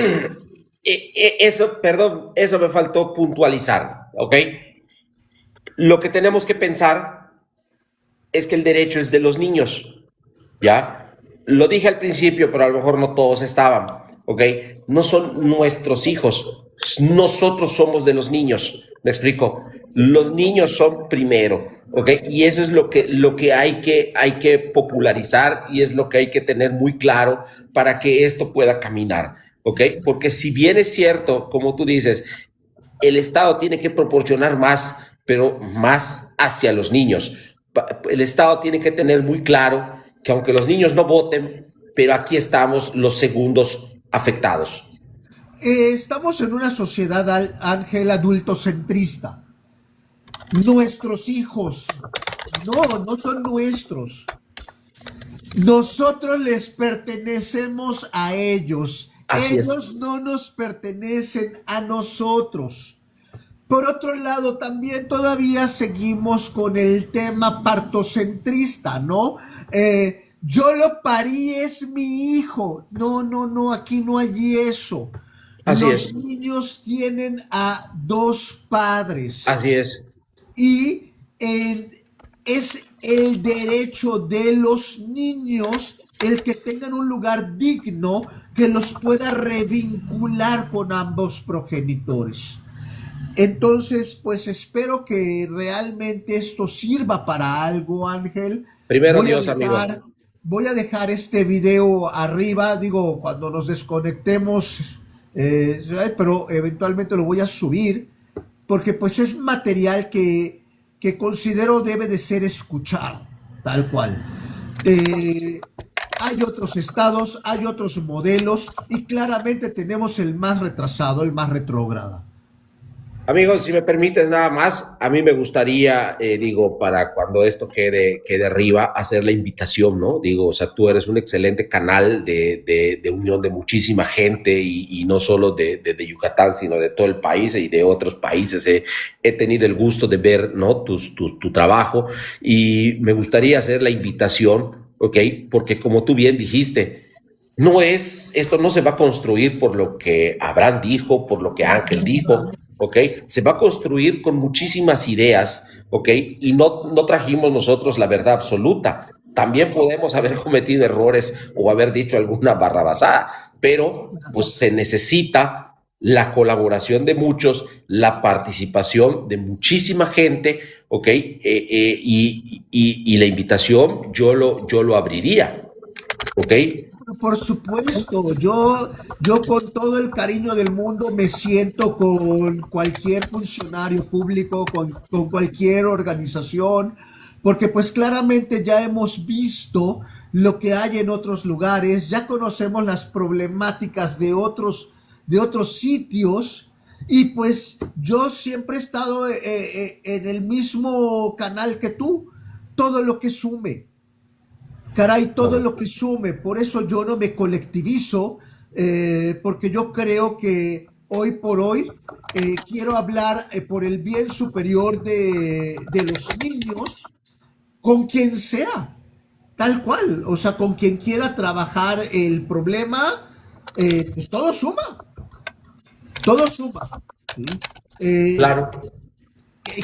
Eso, perdón, eso me faltó puntualizar, ¿ok? Lo que tenemos que pensar es que el derecho es de los niños, ¿ya? Lo dije al principio, pero a lo mejor no todos estaban, ¿ok? No son nuestros hijos, nosotros somos de los niños, ¿me explico? Los niños son primero, ¿ok? Y eso es lo que hay que popularizar y es lo que hay que tener muy claro para que esto pueda caminar, ¿ok? Porque si bien es cierto, como tú dices, el Estado tiene que proporcionar más, pero más hacia los niños. El Estado tiene que tener muy claro que aunque los niños no voten, pero aquí estamos los segundos afectados. Estamos en una sociedad, Ángel, adultocentrista. Nuestros hijos, no son nuestros. Nosotros les pertenecemos a ellos. Ellos no nos pertenecen a nosotros. Por otro lado, también todavía seguimos con el tema partocentrista, ¿no? Yo lo parí, es mi hijo. No, aquí no hay eso. Los niños tienen a dos padres. Así es. Y es el derecho de los niños el que tengan un lugar digno que los pueda revincular con ambos progenitores. Entonces, pues espero que realmente esto sirva para algo, Ángel. Primero Dios, amigo. Voy a dejar este video arriba, digo, cuando nos desconectemos, pero eventualmente lo voy a subir, porque pues es material que considero debe de ser escuchado, tal cual. Hay otros estados, hay otros modelos, y claramente tenemos el más retrasado, el más retrógrado. Amigos, si me permites nada más, a mí me gustaría, para cuando esto quede arriba, hacer la invitación, ¿no? O sea, tú eres un excelente canal de unión de muchísima gente y no solo de Yucatán, sino de todo el país y de otros países. He tenido el gusto de ver, ¿no? Tu trabajo y me gustaría hacer la invitación, ¿ok? Porque como tú bien dijiste, Esto no se va a construir por lo que Abraham dijo, por lo que Ángel dijo, ¿ok? Se va a construir con muchísimas ideas, ¿ok? Y no trajimos nosotros la verdad absoluta. También podemos haber cometido errores o haber dicho alguna barrabasada, pero pues se necesita la colaboración de muchos, la participación de muchísima gente, ¿ok? Y la invitación yo lo abriría, ¿ok? Por supuesto, yo con todo el cariño del mundo me siento con cualquier funcionario público, con cualquier organización, porque pues claramente ya hemos visto lo que hay en otros lugares, ya conocemos las problemáticas de otros sitios y pues yo siempre he estado en el mismo canal que tú, todo lo que sume. Caray, todo lo que sume, por eso yo no me colectivizo, porque yo creo que hoy por hoy quiero hablar por el bien superior de los niños, con quien sea, tal cual, o sea, con quien quiera trabajar el problema, pues todo suma, ¿sí? Eh, Claro,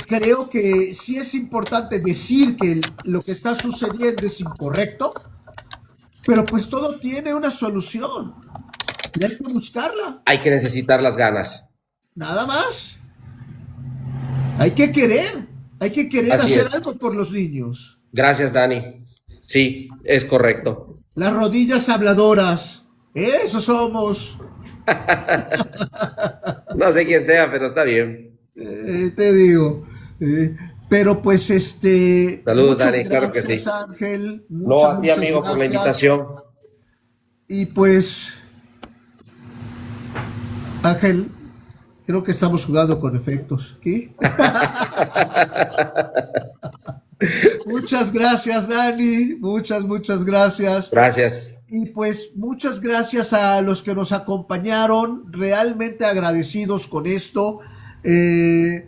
Creo que sí es importante decir que lo que está sucediendo es incorrecto, pero pues todo tiene una solución y hay que buscarla, hay que necesitar las ganas. nada más. Hay que querer Así hacer es. algo por los niños. Gracias, Dani. Sí, es correcto. Las rodillas habladoras, eso somos, No sé quién sea, pero está bien. te digo. Pero pues Saludos, muchas Dani, claro que gracias sí. Ángel, No, muchas, a ti, muchas amigo, por la gracias. invitación. Y pues Ángel, creo que estamos jugando con efectos. ¿Qué? Muchas gracias, Dani. Muchas, muchas gracias. Gracias. Y pues muchas gracias a los que nos acompañaron. Realmente agradecidos con esto. Eh,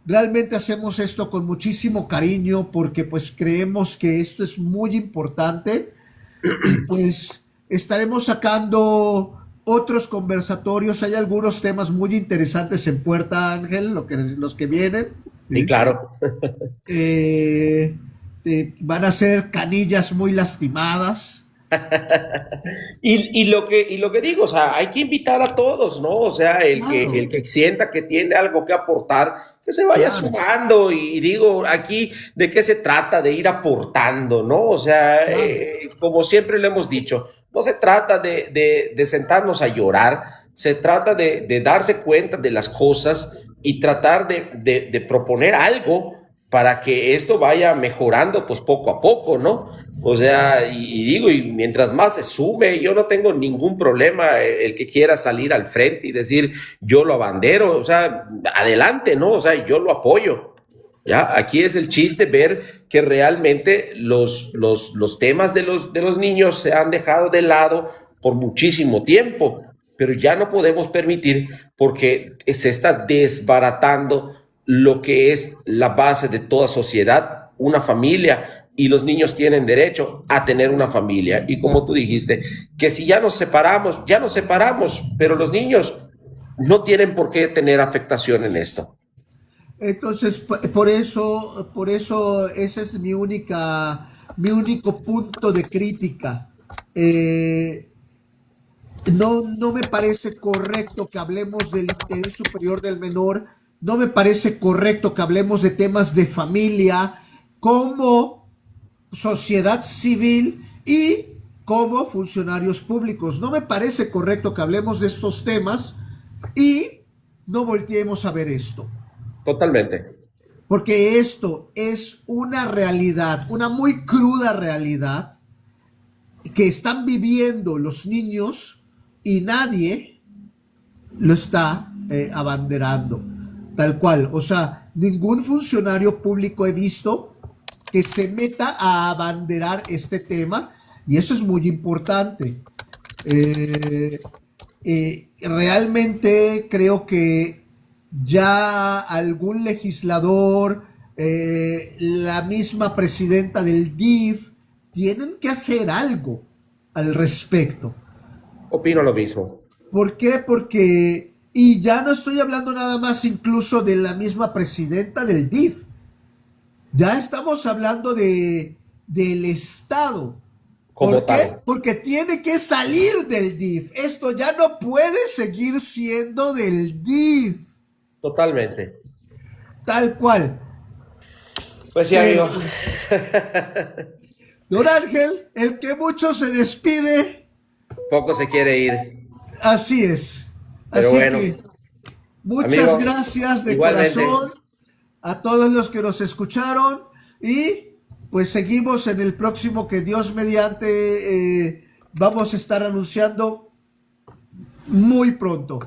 Realmente hacemos esto con muchísimo cariño porque pues creemos que esto es muy importante y pues estaremos sacando otros conversatorios. Hay algunos temas muy interesantes en puerta, Ángel, los que vienen. Sí, ¿Sí? claro. Eh, Van a ser canillas muy lastimadas. Y lo que digo, o sea, hay que invitar a todos, ¿no? O sea, el Claro, que sienta que tiene algo que aportar, que se vaya claro, sumando. Y digo, aquí, ¿de qué se trata? De ir aportando, ¿no? O sea, claro. como siempre lo hemos dicho, no se trata de sentarnos a llorar, se trata de darse cuenta de las cosas y tratar de proponer algo para que esto vaya mejorando pues poco a poco, ¿no? O sea, y digo, y mientras más se sume, yo no tengo ningún problema el que quiera salir al frente y decir yo lo abandero, o sea, adelante, ¿no? O sea, yo lo apoyo. ¿Ya? Aquí es el chiste ver que realmente los temas de los niños se han dejado de lado por muchísimo tiempo, pero ya no podemos permitir porque se está desbaratando lo que es la base de toda sociedad, una familia, y los niños tienen derecho a tener una familia. Y como tú dijiste, que si ya nos separamos, pero los niños no tienen por qué tener afectación en esto. Entonces, por eso, ese es mi único punto de crítica. Eh, no me parece correcto que hablemos del interés superior del menor, no me parece correcto que hablemos de temas de familia como sociedad civil y como funcionarios públicos. No me parece correcto que hablemos de estos temas y no volteemos a ver esto. Totalmente. Porque esto es una realidad, una muy cruda realidad que están viviendo los niños y nadie lo está abanderando. Tal cual. O sea, ningún funcionario público he visto que se meta a abanderar este tema y eso es muy importante. Eh, Realmente creo que ya algún legislador, la misma presidenta del DIF, tienen que hacer algo al respecto. Opino lo mismo. ¿Por qué? Porque, y ya no estoy hablando nada más incluso de la misma presidenta del DIF, ya estamos hablando del Estado. Como ¿Por qué? tal. Porque tiene que salir del DIF. Esto ya no puede seguir siendo del DIF. Totalmente. Tal cual. Pues sí, Pero, amigo. pues, don Ángel, el que mucho se despide, Poco se quiere ir. así es. Pero Así bueno, que muchas amigo, gracias de igualmente. corazón a todos los que nos escucharon y pues seguimos en el próximo que Dios mediante vamos a estar anunciando muy pronto.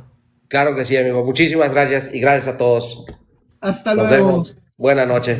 Claro que sí, amigo. Muchísimas gracias y gracias a todos. Hasta Nos luego. vemos. Buenas noches.